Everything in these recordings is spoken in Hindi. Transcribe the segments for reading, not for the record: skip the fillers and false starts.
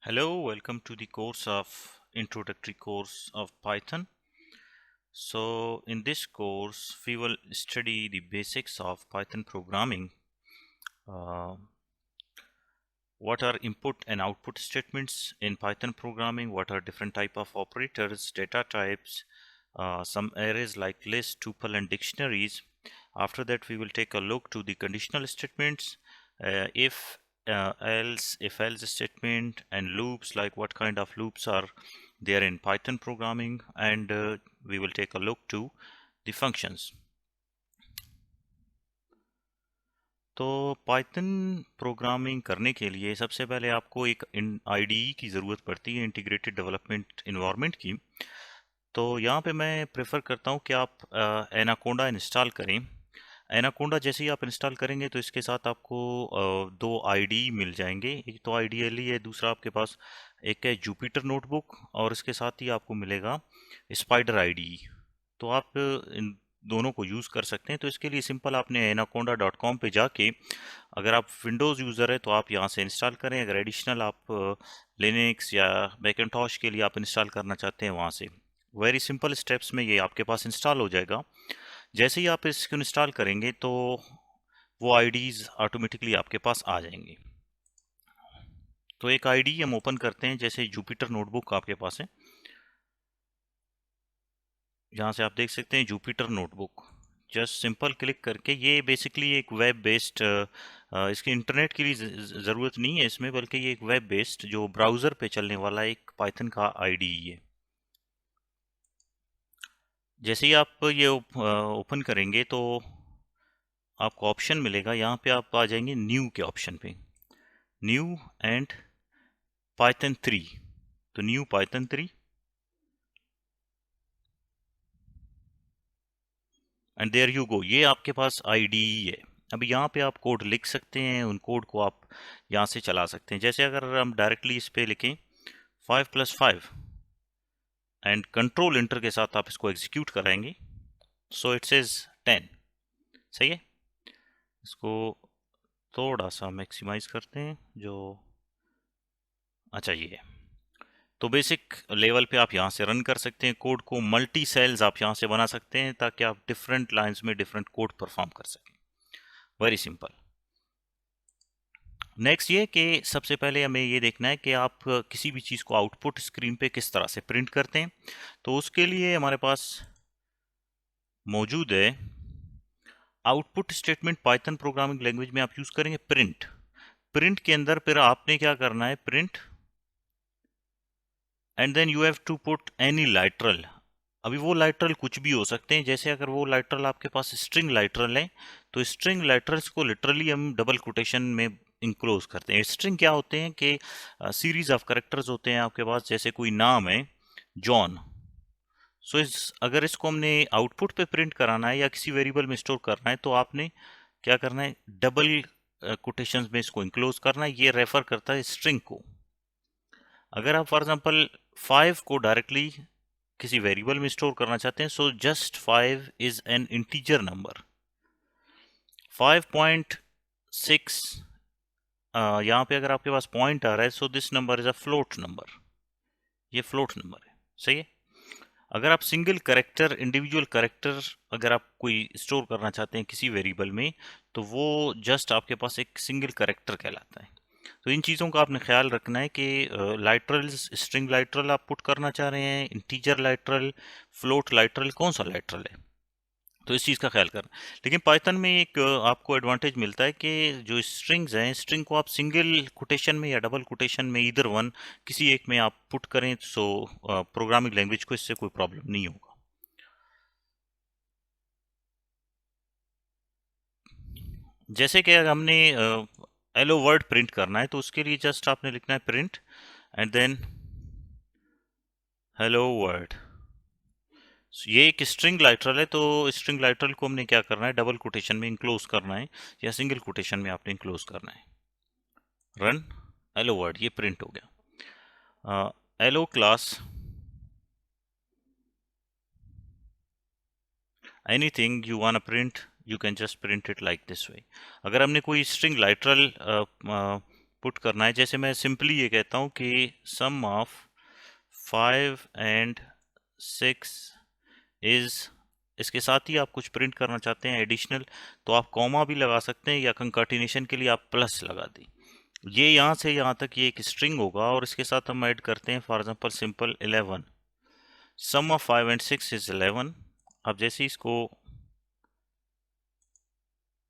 Hello, welcome to the course of introductory course of Python. So in this course, we will study the basics of Python programming. Uh, what are input and output statements in Python programming? What are different type of operators, data types, some arrays like list, tuple, and dictionaries. After that, we will take a look to the conditional statements, if else, if else statement, and loops, like what kind of loops are there in Python programming, and we will take a look to the functions. तो पाइथन प्रोग्रामिंग करने के लिए सबसे पहले आपको एक IDE की ज़रूरत पड़ती है, इंटीग्रेटेड डेवलपमेंट इन्वायरमेंट की। तो यहाँ पे मैं प्रेफर करता हूँ कि आप एनाकोंडा इंस्टॉल करें। एनाकोंडा जैसे ही आप इंस्टॉल करेंगे तो इसके साथ आपको दो IDE मिल जाएंगे। एक तो आइडियली है, दूसरा आपके पास एक है जुपिटर नोटबुक, और इसके साथ ही आपको मिलेगा स्पाइडर IDE। तो आप इन दोनों को यूज़ कर सकते हैं। तो इसके लिए सिंपल आपने anaconda.com पे जाके, अगर आप विंडोज़ यूज़र है तो आप यहाँ से इंस्टॉल करें, अगर एडिशनल आप लिनक्स या मैकिन्टॉश के लिए आप इंस्टॉल करना चाहते हैं वहाँ से वेरी सिंपल स्टेप्स में ये आपके पास इंस्टॉल हो जाएगा। जैसे ही आप इसको इंस्टॉल करेंगे तो वो आईडीज़ ऑटोमेटिकली आपके पास आ जाएंगी। तो एक आईडी हम ओपन करते हैं, जैसे जुपिटर नोटबुक आपके पास है, यहाँ से आप देख सकते हैं Jupyter notebook. Just simple click करके, ये बेसिकली एक वेब बेस्ड, इसकी इंटरनेट की ज़रूरत नहीं है इसमें, बल्कि ये एक वेब बेस्ड जो ब्राउज़र पे चलने वाला एक पाइथन का आईडीई है। जैसे ही आप ये ओपन करेंगे तो आपको ऑप्शन मिलेगा, यहाँ पे आप आ जाएंगे न्यू के ऑप्शन पे, न्यू एंड पाइथन 3। तो new Python 3 and there you go, ये आपके पास आईडीई है। अब यहाँ पे आप कोड लिख सकते हैं, उन कोड को आप यहाँ से चला सकते हैं। जैसे अगर हम डायरेक्टली इस पे लिखें 5+5 एंड कंट्रोल इंटर के साथ आप इसको एग्जीक्यूट कराएंगे, सो इट सेज 10। सही है। इसको थोड़ा सा मैक्सिमाइज करते हैं, जो अच्छा ये है। तो बेसिक लेवल पे आप यहाँ से रन कर सकते हैं कोड को। मल्टी सेल्स आप यहाँ से बना सकते हैं ताकि आप डिफरेंट लाइंस में डिफरेंट कोड परफॉर्म कर सकें। Very simple. नेक्स्ट ये कि सबसे पहले हमें ये देखना है कि आप किसी भी चीज़ को आउटपुट स्क्रीन पे किस तरह से प्रिंट करते हैं। तो उसके लिए हमारे पास मौजूद है output statement. Python programming language में आप यूज़ करेंगे प्रिंट। प्रिंट के अंदर फिर आपने क्या करना है, print and then you have to put any literal. अभी वो लाइटरल कुछ भी हो सकते हैं, जैसे अगर वो लाइटरल आपके पास स्ट्रिंग लाइटरल है तो स्ट्रिंग लाइटरल्स को लिटरली हम डबल कोटेशन में इंक्लोज करते हैं। स्ट्रिंग क्या होते हैं कि सीरीज ऑफ कैरेक्टर्स होते हैं आपके पास, जैसे कोई नाम है जॉन। सो अगर इसको हमने आउटपुट पे प्रिंट कराना है या किसी वेरिएबल में स्टोर करना है तो आपने क्या करना है, डबल कोटेशंस में इसको इंक्लोज करना है। ये रेफर करता है स्ट्रिंग को। अगर आप फॉर एग्जांपल 5 को डायरेक्टली किसी वेरिएबल में स्टोर करना चाहते हैं, so just 5 is an integer number. 5.6 यहाँ पे अगर आपके पास पॉइंट आ रहा है, so this number is a float number. ये फ्लोट नंबर है। सही है। अगर आप सिंगल करेक्टर, इंडिविजुअल करेक्टर अगर आप कोई स्टोर करना चाहते हैं किसी वेरिएबल में, तो वो जस्ट आपके पास एक सिंगल करेक्टर कहलाता है। तो इन चीज़ों का आपने ख्याल रखना है कि लाइटरल्स, स्ट्रिंग लाइटरल आप पुट करना चाह रहे हैं, इंटीजर लाइटरल, फ्लोट लाइटरल, कौन सा लाइटरल है, तो इस चीज़ का ख्याल करना। लेकिन पाइथन में एक आपको एडवांटेज मिलता है कि जो स्ट्रिंग्स हैं, स्ट्रिंग को आप सिंगल कोटेशन में या डबल कोटेशन में, ईदर वन, किसी एक में आप पुट करें, सो प्रोग्रामिंग लैंग्वेज को इससे कोई प्रॉब्लम नहीं होगा। जैसे कि अगर हमने हेलो वर्ड प्रिंट करना है तो उसके लिए जस्ट आपने लिखना है print and then hello word. ये एक स्ट्रिंग लाइटरल है, तो स्ट्रिंग लाइटरल को हमने क्या करना है, डबल कोटेशन में इंक्लोज करना है या सिंगल कोटेशन में आपने इंक्लोज करना है। रन हेलो वर्ड, ये प्रिंट हो गया। Hello class anything you want print, you can just print it like this way. अगर हमने कोई स्ट्रिंग लाइटरल पुट करना है। जैसे मैं सिंपली ये कहता हूँ कि सम ऑफ 5 एंड 6 इज, इसके साथ ही आप कुछ प्रिंट करना चाहते हैं एडिशनल, तो आप कॉमा भी लगा सकते हैं या कंकाटिनेशन के लिए आप प्लस लगा दें। ये यहाँ से यहाँ तक ये एक स्ट्रिंग होगा और इसके साथ हम ऐड करते हैं for example simple 11, sum of 5 and 6 is 11। अब जैसे इसको,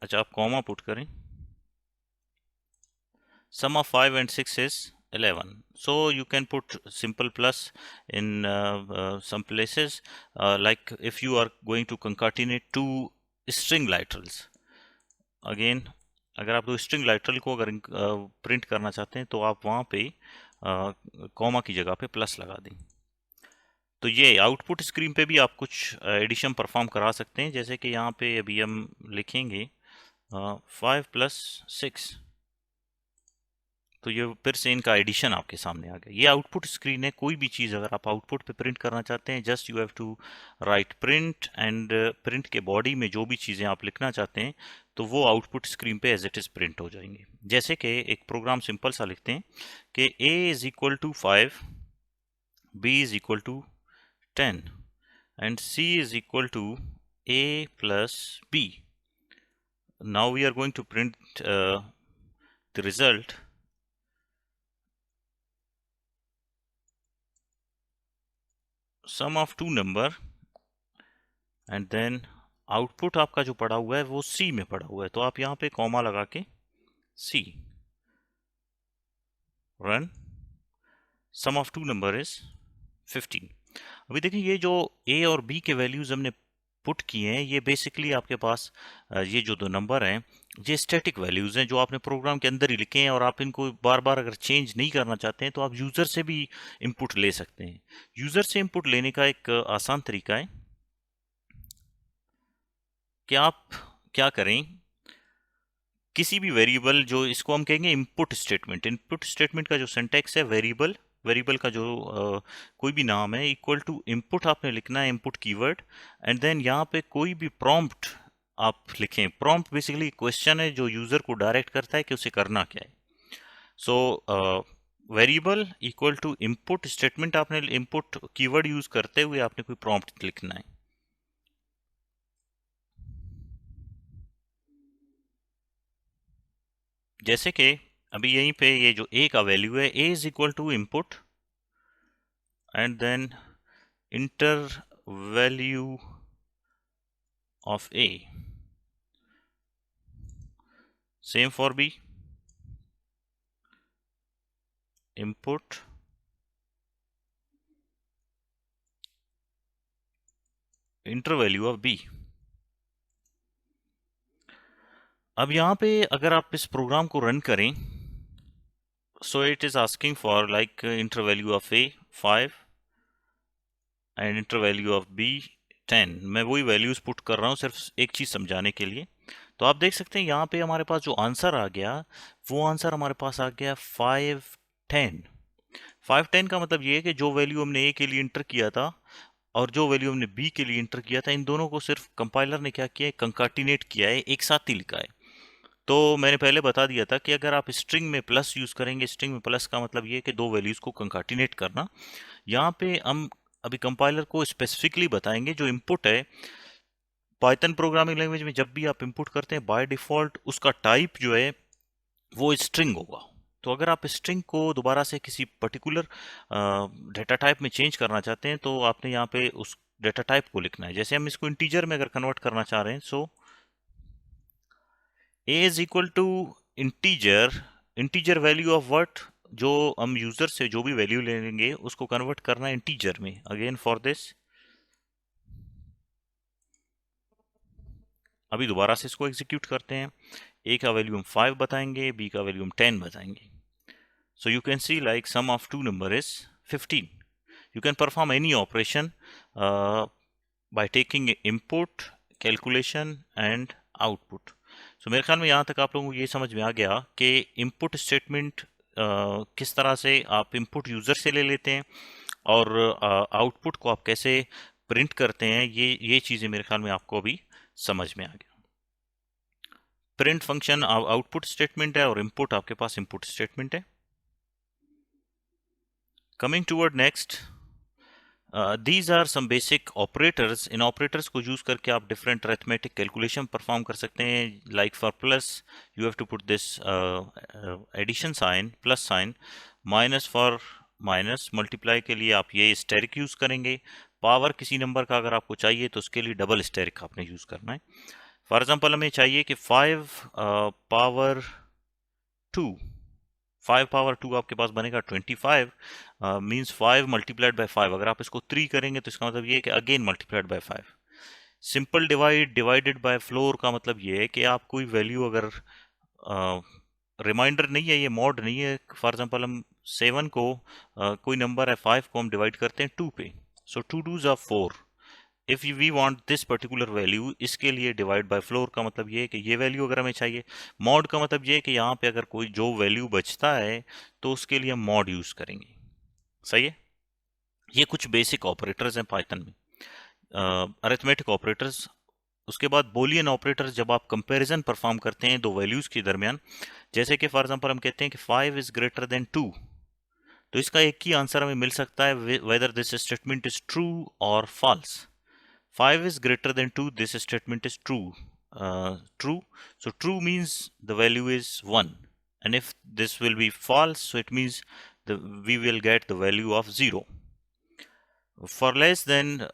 अच्छा आप कॉमा पुट करें, sum of 5 and 6 is 11, so you can put simple plus in some places, like if you are going to concatenate two string literals, again अगर आप दो स्ट्रिंग लाइटरल को अगर प्रिंट करना चाहते हैं तो आप वहाँ पे कॉमा की जगह पे प्लस लगा दें। तो ये आउटपुट स्क्रीन पे भी आप कुछ एडिशन परफॉर्म करा सकते हैं, जैसे कि यहाँ पे अभी हम लिखेंगे 5 + 6, तो ये फिर से इनका एडिशन आपके सामने आ गया। ये आउटपुट स्क्रीन है। कोई भी चीज़ अगर आप आउटपुट पे प्रिंट करना चाहते हैं, just you have to write print and print के बॉडी में जो भी चीज़ें आप लिखना चाहते हैं तो वो आउटपुट स्क्रीन पे एज इट इज़ प्रिंट हो जाएंगे। जैसे कि एक प्रोग्राम सिंपल सा लिखते हैं कि a = 5, b = 10 and c = a + b. Now we are going to print the result. Sum of two number and then output आपका जो पड़ा हुआ है वो C में पड़ा हुआ है, तो आप यहाँ पे कॉमा लगा के C, run, sum of two number is 15। अभी देखिए ये जो A और B के वैल्यूज हमने पुट किए हैं, ये बेसिकली आपके पास ये जो दो नंबर हैं ये स्टैटिक वैल्यूज हैं जो आपने प्रोग्राम के अंदर ही लिखे हैं, और आप इनको बार बार अगर चेंज नहीं करना चाहते हैं तो आप यूज़र से भी इनपुट ले सकते हैं। यूज़र से इनपुट लेने का एक आसान तरीका है कि आप क्या करें, किसी भी वेरिएबल, जो इसको हम कहेंगे इनपुट स्टेटमेंट, इनपुट स्टेटमेंट का जो सिंटैक्स है वेरिएबल, वेरिएबल का जो कोई भी नाम है इक्वल टू इनपुट आपने लिखना है, इनपुट कीवर्ड, एंड देन यहाँ पे कोई भी प्रॉम्प्ट आप लिखें। प्रॉम्प्ट बेसिकली क्वेश्चन है जो यूज़र को डायरेक्ट करता है कि उसे करना क्या है। So variable equal to input statement, आपने इनपुट कीवर्ड यूज़ करते हुए आपने कोई प्रॉम्प्ट लिखना है। जैसे कि अभी यहीं पे ये जो a का वैल्यू है, a = input and then enter value of a, same for b, input enter value of b। अब यहाँ पे अगर आप इस प्रोग्राम को रन करें, so it is asking for like inter value of a 5 and inter value of b 10। मैं वही वैल्यूज पुट कर रहा हूँ सिर्फ एक चीज़ समझाने के लिए। तो आप देख सकते हैं यहाँ पे हमारे पास जो आंसर आ गया वो आंसर हमारे पास आ गया 5 10। 5 10 का मतलब ये है कि जो वैल्यू हमने a के लिए इंटर किया था और जो वैल्यू हमने b के लिए इंटर किया था, इन दोनों को सिर्फ कंपाइलर ने क्या किया है, कंकाटिनेट किया है, एक साथ ही लिखा है। तो मैंने पहले बता दिया था कि अगर आप स्ट्रिंग में प्लस यूज़ करेंगे, स्ट्रिंग में प्लस का मतलब ये है कि दो वैल्यूज़ को कंकाटिनेट करना। यहाँ पे हम अभी कंपाइलर को स्पेसिफिकली बताएंगे जो इनपुट है पाइथन प्रोग्रामिंग लैंग्वेज में, जब भी आप इनपुट करते हैं बाय डिफ़ॉल्ट उसका टाइप जो है वो स्ट्रिंग होगा। तो अगर आप स्ट्रिंग को दोबारा से किसी पर्टिकुलर डेटा टाइप में चेंज करना चाहते हैं तो आपने यहाँ पे उस डेटा टाइप को लिखना है। जैसे हम इसको इंटीजर में अगर कन्वर्ट करना चाह रहे हैं, सो a = integer, integer value of what, जो हम यूजर से जो भी वैल्यू लेंगे उसको कन्वर्ट करना है इंटीजर में। अगेन फॉर दिस, अभी दोबारा से इसको एग्जीक्यूट करते हैं। a का वैल्यू हम 5 बताएंगे, b का वैल्यू हम 10 बताएंगे। So you can see like sum of two number is 15। You can perform any operation by taking input, calculation and output. सो मेरे ख्याल में यहाँ तक आप लोगों को ये समझ में आ गया कि इनपुट स्टेटमेंट किस तरह से आप इनपुट यूज़र से ले लेते हैं और आउटपुट को आप कैसे प्रिंट करते हैं। ये चीज़ें मेरे ख्याल में आपको अभी समझ में आ गया। प्रिंट फंक्शन आउटपुट स्टेटमेंट है और इनपुट आपके पास इनपुट स्टेटमेंट है। Coming toward next, these are some basic operators. इन ऑपरेटर्स को यूज करके आप डिफरेंट अरिथमेटिक कैलकुलेशन परफॉर्म कर सकते हैं। Like for plus you have to put this addition sign plus sign, minus for minus, multiply के लिए आप ये स्टेरिक यूज करेंगे। पावर किसी नंबर का अगर आपको चाहिए तो उसके लिए डबल स्टेरिक आपने यूज करना है। फॉर एग्जांपल हमें चाहिए कि 5 पावर 2, 5 पावर 2 आपके पास बनेगा 25, मींस 5 मल्टीप्लाइड बाय 5। अगर आप इसको 3 करेंगे तो इसका मतलब ये है कि again multiplied by 5। Simple divide divided by floor का मतलब ये है कि आप कोई वैल्यू अगर रिमाइंडर नहीं है, ये मॉड नहीं है। फॉर एग्जांपल हम 7 को कोई नंबर है 5 को हम डिवाइड करते हैं 2 पे, so 2 2s are 4। If we want this particular value, इसके लिए डिवाइड बाय फ्लोर का मतलब ये है कि ये वैल्यू अगर हमें चाहिए। मॉड का मतलब ये है कि यहाँ पे अगर कोई जो वैल्यू बचता है तो उसके लिए हम मॉड यूज करेंगे। सही है। ये कुछ बेसिक ऑपरेटर्स हैं पाइथन में, अरिथमेटिक ऑपरेटर्स। उसके बाद बोलियन ऑपरेटर्स, जब आप कंपैरिजन परफॉर्म करते हैं दो वैल्यूज के दरमियान। जैसे कि फॉर एग्जांपल हम कहते हैं कि 5 इज ग्रेटर देन 2, तो इसका एक ही आंसर हमें मिल सकता है whether this statement is true और false. 5 is greater than 2, this statement is true. True, so true means the value is 1, and if this will be false, so it means we will get the value of 0. For less than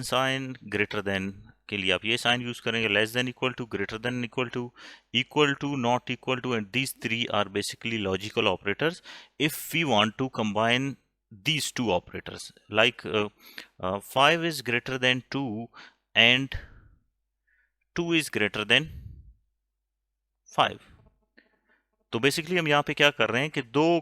sign, greater than के लिए आप ये साइन यूज करेंगे, less than equal to, greater than equal to, not equal to, and these three are basically logical operators if we want to combine these two operators. Like 5 is greater than 2 and 2 is greater than 5. तो बेसिकली हम यहाँ पे क्या कर रहे हैं कि दो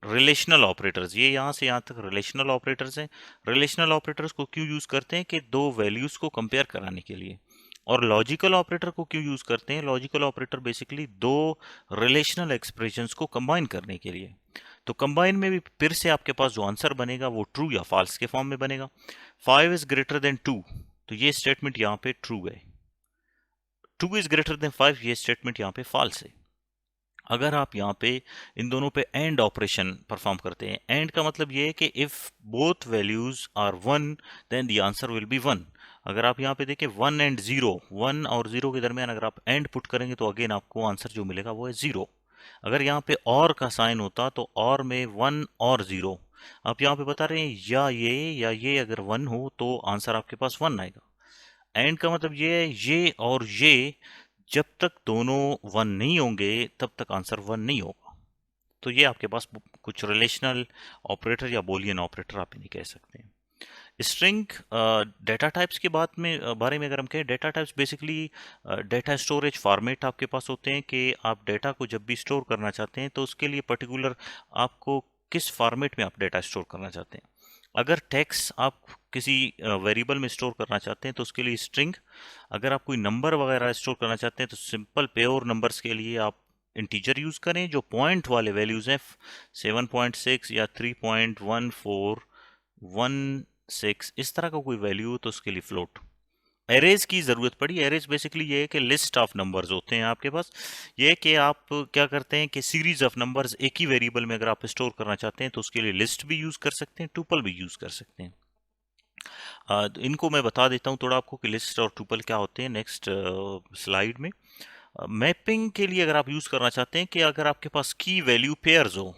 रिलेशनल ऑपरेटर्स, ये यहाँ से यहाँ तक रिलेशनल ऑपरेटर्स हैं। रिलेशनल ऑपरेटर्स को क्यों यूज करते हैं कि दो वैल्यूज को कंपेयर कराने के लिए। और लॉजिकल ऑपरेटर को क्यों यूज करते हैं? लॉजिकल ऑपरेटर बेसिकली दो रिलेशनल एक्सप्रेशंस को कंबाइन करने के लिए। तो कंबाइन में भी फिर से आपके पास जो आंसर बनेगा वो ट्रू या फॉल्स के फॉर्म में बनेगा। 5 इज ग्रेटर देन 2, तो ये स्टेटमेंट यहाँ पे ट्रू है। 2 इज ग्रेटर देन 5, ये स्टेटमेंट यहाँ पे फॉल्स है। अगर आप यहाँ पे इन दोनों पे एंड ऑपरेशन परफॉर्म करते हैं, एंड का मतलब ये है कि if both values are 1 then the answer will be 1। अगर आप यहाँ पे देखें 1 एंड 0, 1 और 0 के दरमियान अगर आप एंड पुट करेंगे तो अगेन आपको आंसर जो मिलेगा वो है 0। अगर यहाँ पे और का साइन होता तो और में 1 और 0, आप यहाँ पे बता रहे हैं या ये अगर 1 हो तो आंसर आपके पास 1 आएगा। एंड का मतलब ये है ये और ये जब तक दोनों 1 नहीं होंगे तब तक आंसर 1 नहीं होगा। तो ये आपके पास कुछ रिलेशनल ऑपरेटर या बोलियन ऑपरेटर आप इन्हें कह सकते हैं। स्ट्रिंग डेटा टाइप्स के बारे में अगर हम कहें, data types basically data storage format आपके पास होते हैं कि आप डेटा को जब भी स्टोर करना चाहते हैं तो उसके लिए पर्टिकुलर आपको किस फॉर्मेट में आप डेटा स्टोर करना चाहते हैं। अगर टेक्स्ट आप किसी वेरिएबल में स्टोर करना चाहते हैं तो उसके लिए स्ट्रिंग। अगर आप कोई नंबर वगैरह स्टोर करना चाहते हैं तो सिंपल प्योर नंबर्स के लिए आप इंटीजर यूज करें। जो पॉइंट वाले वैल्यूज हैं 7.6 या 3.1416 इस तरह का कोई वैल्यू तो उसके लिए फ्लोट। एरेज की ज़रूरत पड़ी। एरेज बेसिकली ये है कि लिस्ट ऑफ नंबर्स होते हैं आपके पास। ये है कि आप क्या करते हैं कि सीरीज ऑफ नंबर्स एक ही वेरिएबल में अगर आप स्टोर करना चाहते हैं तो उसके लिए लिस्ट भी यूज़ कर सकते हैं, टुपल भी यूज़ कर सकते हैं। इनको मैं बता देता हूँ थोड़ा आपको कि लिस्ट और टुपल क्या होते हैं नेक्स्ट स्लाइड में। मैपिंग के लिए अगर आप यूज़ करना चाहते हैं कि अगर आपके पास की वैल्यू पेयर्स हो,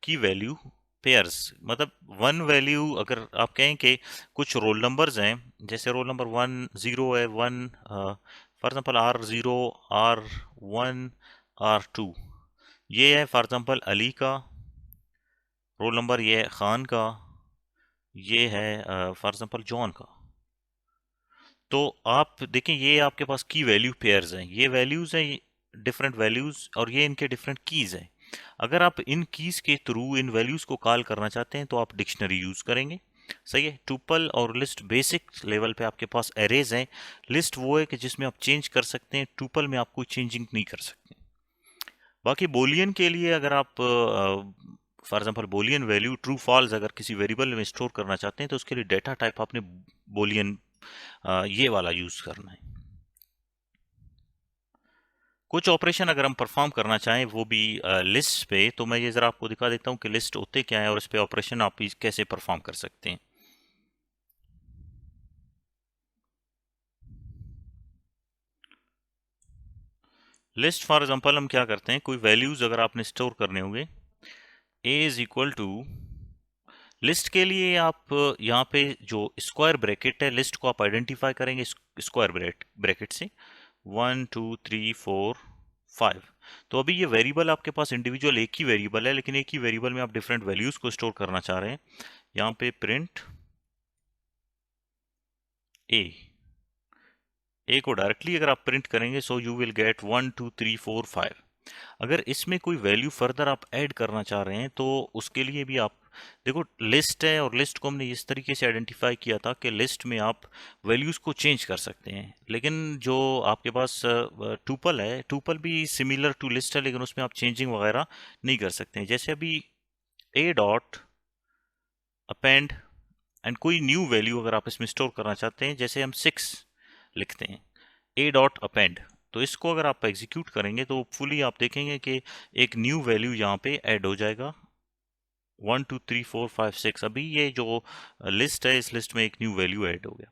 की वैल्यू पेयर्स मतलब वन वैल्यू, अगर आप कहें कि कुछ रोल नंबर्स हैं, जैसे रोल नंबर 1 0 है 1, for example R0 R1 R2, ये है फॉर एग्जांपल अली का रोल नंबर, ये है खान का, ये है फॉर एग्जांपल जॉन का। तो आप देखें ये आपके पास की वैल्यू पेयर्स हैं, ये वैल्यूज हैं डिफरेंट वैल्यूज और ये इनके डिफरेंट कीज हैं। अगर आप इन कीज के थ्रू इन वैल्यूज को कॉल करना चाहते हैं तो आप डिक्शनरी यूज करेंगे। सही है। टुपल और लिस्ट बेसिक लेवल पे आपके पास एरेज हैं। लिस्ट वो है कि जिसमें आप चेंज कर सकते हैं, टुपल में आप कोई चेंजिंग नहीं कर सकते। बाकी बोलियन के लिए अगर आप for example boolean value true false अगर किसी वेरिएबल में स्टोर करना चाहते हैं तो उसके लिए डेटा टाइप आपने बोलियन ये वाला यूज करना है। कुछ ऑपरेशन अगर हम परफॉर्म करना चाहें वो भी लिस्ट पे, तो मैं ये ज़रा आपको दिखा देता हूँ कि लिस्ट होते क्या है और इस पे ऑपरेशन आप कैसे परफॉर्म कर सकते हैं। लिस्ट फॉर एग्जांपल हम क्या करते हैं, कोई वैल्यूज़ अगर आपने स्टोर करने होंगे, a is equal to, list के लिए आप यहाँ पे जो स्क्वायर ब्रैकेट है, लिस्ट को आप आइडेंटिफाई करेंगे स्क्वायर ब्रैकेट से 1 2 3 4 5। तो अभी ये वेरिएबल आपके पास इंडिविजुअल एक ही वेरिएबल है, लेकिन एक ही वेरिएबल में आप डिफरेंट वैल्यूज को स्टोर करना चाह रहे हैं। यहाँ पे प्रिंट ए को डायरेक्टली अगर आप प्रिंट करेंगे, सो यू विल गेट 1 2 3 4 5। अगर इसमें कोई वैल्यू फर्दर आप ऐड करना चाह रहे हैं तो उसके लिए भी आप देखो, लिस्ट है और लिस्ट को हमने इस तरीके से आइडेंटिफाई किया था कि लिस्ट में आप वैल्यूज को चेंज कर सकते हैं, लेकिन जो आपके पास टूपल है, टूपल भी सिमिलर टू लिस्ट है, लेकिन उसमें आप चेंजिंग वगैरह नहीं कर सकते हैं। जैसे अभी ए डॉट अपेंड एंड कोई न्यू वैल्यू अगर आप इसमें स्टोर करना चाहते हैं, जैसे हम 6 लिखते हैं, ए डॉट अपेंड, तो इसको अगर आप एग्जीक्यूट करेंगे तो फुली आप देखेंगे कि एक न्यू वैल्यू यहाँ पे ऐड हो जाएगा 1 2 3 4 5 6। अभी ये जो लिस्ट है, इस लिस्ट में एक न्यू वैल्यू ऐड हो गया।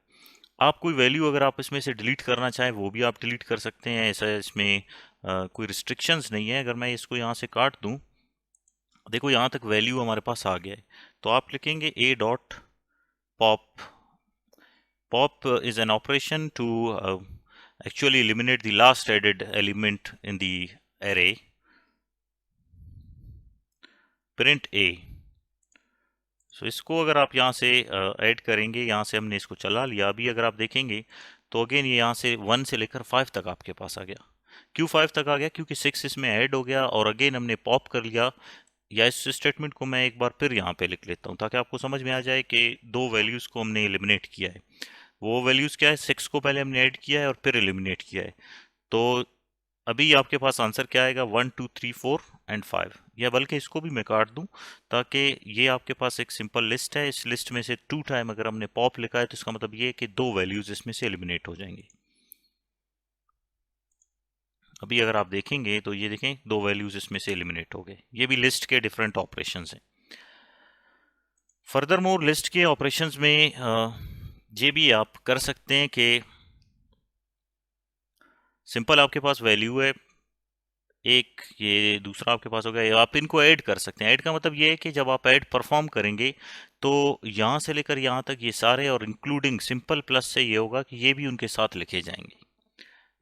आप कोई वैल्यू अगर आप इसमें से डिलीट करना चाहें वो भी आप डिलीट कर सकते हैं, ऐसा इसमें कोई रिस्ट्रिक्शंस नहीं है। अगर मैं इसको यहाँ से काट दूँ, देखो यहाँ तक वैल्यू हमारे पास आ गया है, तो आप लिखेंगे ए dot pop. Pop is an operation to actually eliminate the last added element in the array. Print A. So इसको अगर आप यहाँ से ऐड करेंगे, यहाँ से हमने इसको चला लिया, अभी अगर आप देखेंगे तो अगेन ये यहाँ से 1 से लेकर 5 तक आपके पास आ गया। क्यों 5 तक आ गया? क्योंकि 6 इसमें ऐड हो गया और अगेन हमने पॉप कर लिया। या इस स्टेटमेंट को मैं एक बार फिर यहाँ पे लिख लेता हूँ ताकि आपको समझ में आ जाए कि दो वैल्यूज़ को हमने एलिमिनेट किया है। वो वैल्यूज़ क्या है, 6 को पहले हमने ऐड किया है और फिर एलिमिनेट किया है। तो अभी आपके पास आंसर क्या आएगा, 1 2 3 4 एंड 5। या बल्कि इसको भी मैं काट दूं ताकि ये आपके पास एक सिंपल लिस्ट है, इस लिस्ट में से 2 टाइम अगर हमने पॉप लिखा है तो इसका मतलब ये है कि दो वैल्यूज इसमें से एलिमिनेट हो जाएंगी। अभी अगर आप देखेंगे तो ये देखें, दो वैल्यूज इसमें से एलिमिनेट हो गए। ये भी लिस्ट के डिफरेंट ऑपरेशंस हैं। फर्दर मोर लिस्ट के ऑपरेशंस में ये भी आप कर सकते हैं कि सिंपल आपके पास वैल्यू है एक, ये दूसरा आपके पास हो गया, आप इनको ऐड कर सकते हैं। ऐड का मतलब ये है कि जब आप ऐड परफॉर्म करेंगे तो यहाँ से लेकर यहाँ तक ये सारे, और इंक्लूडिंग सिंपल प्लस से ये होगा कि ये भी उनके साथ लिखे जाएंगे।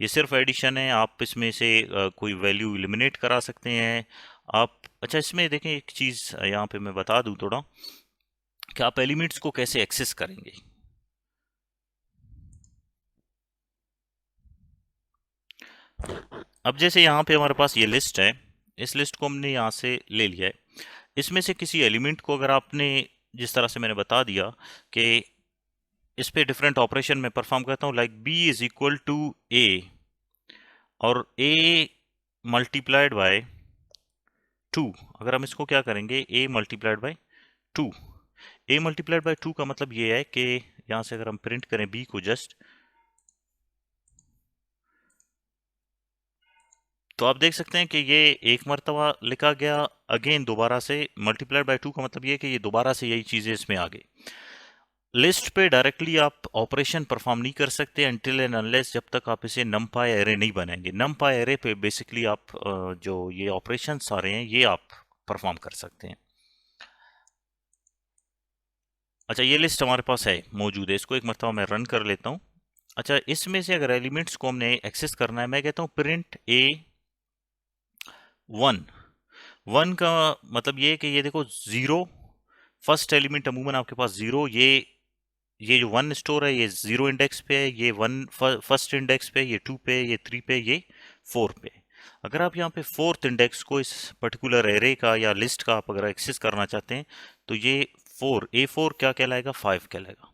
ये सिर्फ एडिशन है, आप इसमें से कोई वैल्यू एलिमिनेट करा सकते हैं आप। अच्छा, इसमें देखें एक चीज़ यहाँ पे मैं बता दूँ थोड़ा कि आप एलिमेंट्स को कैसे एक्सेस करेंगे। अब जैसे यहाँ पे हमारे पास ये लिस्ट है, इस लिस्ट को हमने यहाँ से ले लिया है। इसमें से किसी एलिमेंट को अगर आपने, जिस तरह से मैंने बता दिया कि इस पे डिफरेंट ऑपरेशन में परफॉर्म करता हूँ, like B is equal to A और ए मल्टीप्लाइड बाय 2। अगर हम इसको क्या करेंगे, A multiplied by 2, A multiplied by 2 का मतलब ये है कि यहाँ से अगर हम प्रिंट करें बी को जस्ट, तो आप देख सकते हैं कि ये एक मरतबा लिखा गया, अगेन दोबारा से मल्टीप्लाइड बाय 2 का मतलब ये है कि ये दोबारा से यही चीज़ें इसमें आ गई। लिस्ट पे डायरेक्टली आप ऑपरेशन परफॉर्म नहीं कर सकते अनटिल एंड अनलेस, जब तक आप इसे नमपाई एरे नहीं बनाएंगे। नमपाई एरे पे बेसिकली आप जो ये ऑपरेशंस आ रहे हैं ये आप परफॉर्म कर सकते हैं। अच्छा, ये लिस्ट हमारे पास है, मौजूद है, इसको एक मरतबा मैं रन कर लेता हूँ। अच्छा, इसमें से अगर एलिमेंट्स को हमने एक्सेस करना है, मैं कहता हूँ प्रिंट ए 1। 1 का मतलब ये है कि ये देखो 0 फर्स्ट एलिमेंट अमूमन आपके पास 0, ये जो 1 स्टोर है ये 0 इंडेक्स पे है, ये 1 फर्स्ट इंडेक्स पे, ये 2 पे, ये 3 पे, ये 4 पे। अगर आप यहाँ पे फोर्थ इंडेक्स को इस पर्टिकुलर एरे का या लिस्ट का आप अगर एक्सेस करना चाहते हैं तो ये 4, A4 क्या कहलाएगा, 5 कहलाएगा।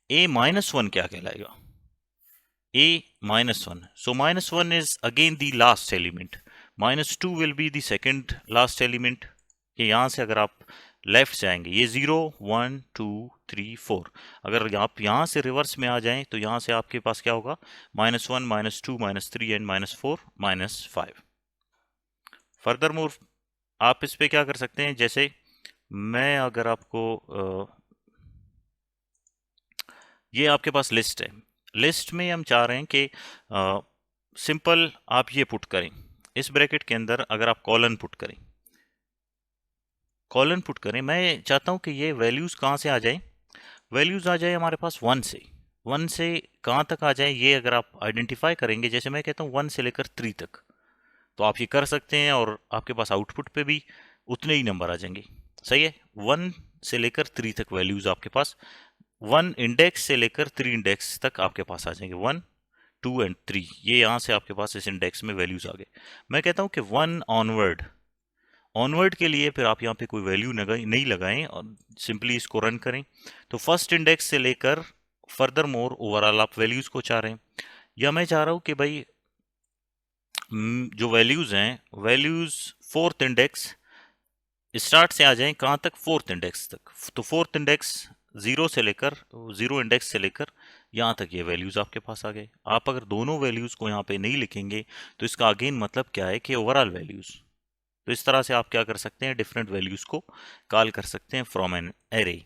A-1 क्या कहलाएगा, A-1। So -1 is again the last element. -2 will be the second last element। कि यहाँ से अगर आप लेफ्ट से आएंगे, ये 0 1 2 3 4। अगर आप यहाँ से रिवर्स में आ जाएं तो यहाँ से आपके पास क्या होगा, -1 -2 -3 एंड -4 -5। फर्दर मोर आप इस पे क्या कर सकते हैं, जैसे मैं अगर आपको ये आपके पास लिस्ट है, लिस्ट में हम चाह रहे हैं कि सिंपल आप ये पुट करें, इस ब्रैकेट के अंदर अगर आप कॉलन पुट करें, कॉलन पुट करें, मैं चाहता हूं कि ये वैल्यूज कहां से आ जाए, वैल्यूज आ जाए हमारे पास 1 से कहां तक आ जाए, ये अगर आप आइडेंटिफाई करेंगे, जैसे मैं कहता हूं 1 से लेकर 3 तक, तो आप ये कर सकते हैं और आपके पास आउटपुट पे भी उतने ही नंबर आ जाएंगे। सही है, 1 से लेकर 3 तक वैल्यूज आपके पास, 1 इंडेक्स से लेकर 3 इंडेक्स तक आपके पास आ जाएंगे, 1 2 एंड 3, ये यहाँ से आपके पास इस इंडेक्स में वैल्यूज आ गए। मैं कहता हूँ कि 1 ऑनवर्ड, ऑनवर्ड के लिए फिर आप यहाँ पे कोई वैल्यू नहीं लगाएं और सिंपली इसको रन करें। तो फर्स्ट इंडेक्स से लेकर फर्दर मोर ओवरऑल आप वैल्यूज को चाह रहे हैं, या मैं चाह रहा हूँ कि भाई जो वैल्यूज हैं, वैल्यूज फोर्थ इंडेक्स स्टार्ट से आ जाएं कहाँ तक, फोर्थ इंडेक्स तक। तो फोर्थ इंडेक्स 0 से लेकर, 0 इंडेक्स से लेकर यहाँ तक ये वैल्यूज आपके पास आ गए। आप अगर दोनों वैल्यूज को यहाँ पे नहीं लिखेंगे तो इसका अगेन मतलब क्या है कि ओवरऑल वैल्यूज। तो इस तरह से आप क्या कर सकते हैं, डिफरेंट वैल्यूज को कॉल कर सकते हैं फ्रॉम एन एरे।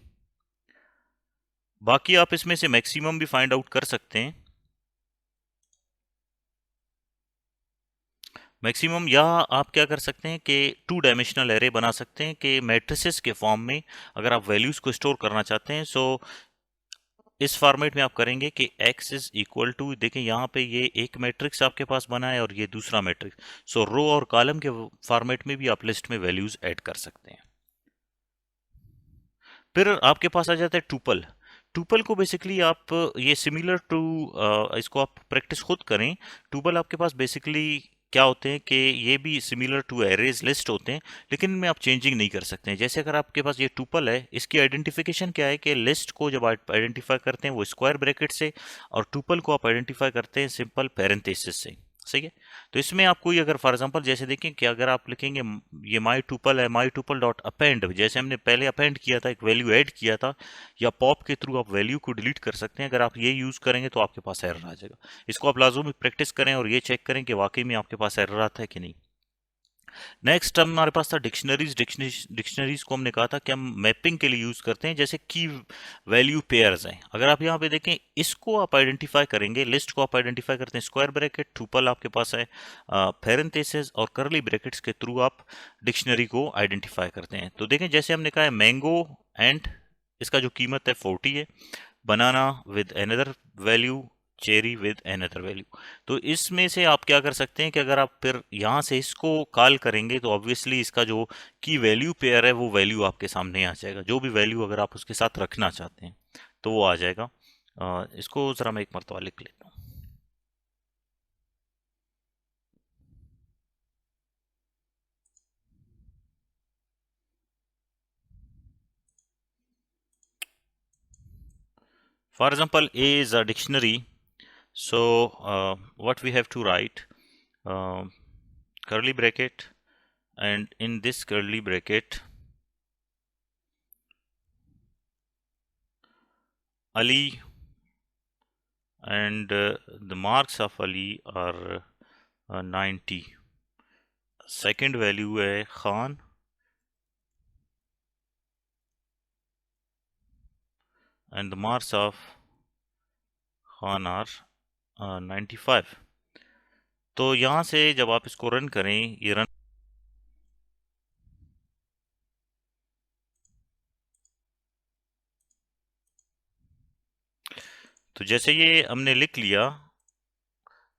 बाकी आप इसमें से मैक्सिमम भी फाइंड आउट कर सकते हैं, मैक्सिमम, या आप क्या कर सकते हैं कि 2 डायमेंशनल एरे बना सकते हैं कि मैट्रिसेस के फॉर्म में अगर आप वैल्यूज को स्टोर करना चाहते हैं। सो इस फॉर्मेट में आप करेंगे कि x इज इक्वल टू, देखें यहाँ पे ये एक मैट्रिक्स आपके पास बना है और ये दूसरा मैट्रिक्स, सो रो और कॉलम के फॉर्मेट में भी आप लिस्ट में वैल्यूज ऐड कर सकते हैं। फिर आपके पास आ जाता है टूपल। टूपल को बेसिकली आप ये सिमिलर टू, इसको आप प्रैक्टिस खुद करें। टूपल आपके पास बेसिकली क्या होते हैं कि ये भी सिमिलर टू एरेज लिस्ट होते हैं, लेकिन इनमें आप चेंजिंग नहीं कर सकते हैं। जैसे अगर आपके पास ये टूपल है, इसकी आइडेंटिफिकेशन क्या है कि लिस्ट को जब आप आइडेंटिफाई करते हैं वो स्क्वायर ब्रैकेट से, और टूपल को आप आइडेंटिफाई करते हैं सिंपल पैरेंथेसिस से। सही है, तो इसमें आप कोई अगर फॉर एग्जांपल जैसे देखें कि अगर आप लिखेंगे ये माई टूपल है, माई टूपल डॉट अपेंड, जैसे हमने पहले अपेंड किया था, एक वैल्यू ऐड किया था, या पॉप के थ्रू आप वैल्यू को डिलीट कर सकते हैं। अगर आप ये यूज करेंगे तो आपके पास एरर आ जाएगा। इसको आप लाजमी प्रैक्टिस करें और ये चेक करें कि वाकई में आपके पास एरर आता है कि नहीं। नेक्स्ट हमारे पास था डिक्शनरीज। डिक्शनरीज को हमने कहा था कि हम मैपिंग के लिए यूज करते हैं, जैसे की वैल्यू पेयर्स हैं। अगर आप यहाँ पे देखें, इसको आप आइडेंटिफाई करेंगे, लिस्ट को आप आइडेंटिफाई करते हैं स्क्वायर ब्रैकेट, टुपल आपके पास है, पैरेंथेसिस और करली ब्रैकेट्स के थ्रू आप डिक्शनरी को आइडेंटिफाई करते हैं। तो देखें जैसे हमने कहा है मैंगो एंड इसका जो कीमत है 40 है, banana with another value, cherry with another value. तो इसमें से आप क्या कर सकते हैं कि अगर आप फिर यहाँ से इसको कॉल करेंगे तो ऑब्वियसली इसका जो की वैल्यू पेयर है वो वैल्यू आपके सामने आ जाएगा, जो भी वैल्यू अगर आप उसके साथ रखना चाहते हैं तो वो आ जाएगा। इसको ज़रा मैं एक मरतबा लिख लेता हूँ। For example, A is a dictionary, so what we have to write, curly bracket, and in this curly bracket Ali, and the marks of Ali are 90. Second value है Khan, and the marks of Khan are 95। तो यहाँ से जब आप इसको रन करें, ये रन, तो जैसे ये हमने लिख लिया,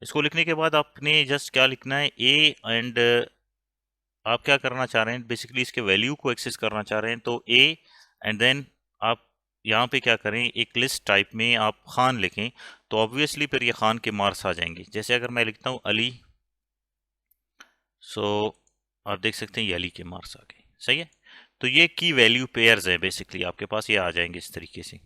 इसको लिखने के बाद आपने जस्ट क्या लिखना है, ए एंड आप क्या करना चाह रहे हैं, बेसिकली इसके वैल्यू को एक्सेस करना चाह रहे हैं, तो ए एंड देन आप यहाँ पे क्या करें, एक लिस्ट टाइप में आप खान लिखें, तो ऑब्वियसली फिर ये खान के मार्क्स आ जाएंगे। जैसे अगर मैं लिखता हूँ अली, सो आप देख सकते हैं ये अली के मार्क्स आ गए। सही है, तो ये की वैल्यू पेयर्स है, बेसिकली आपके पास ये आ जाएंगे इस तरीके से।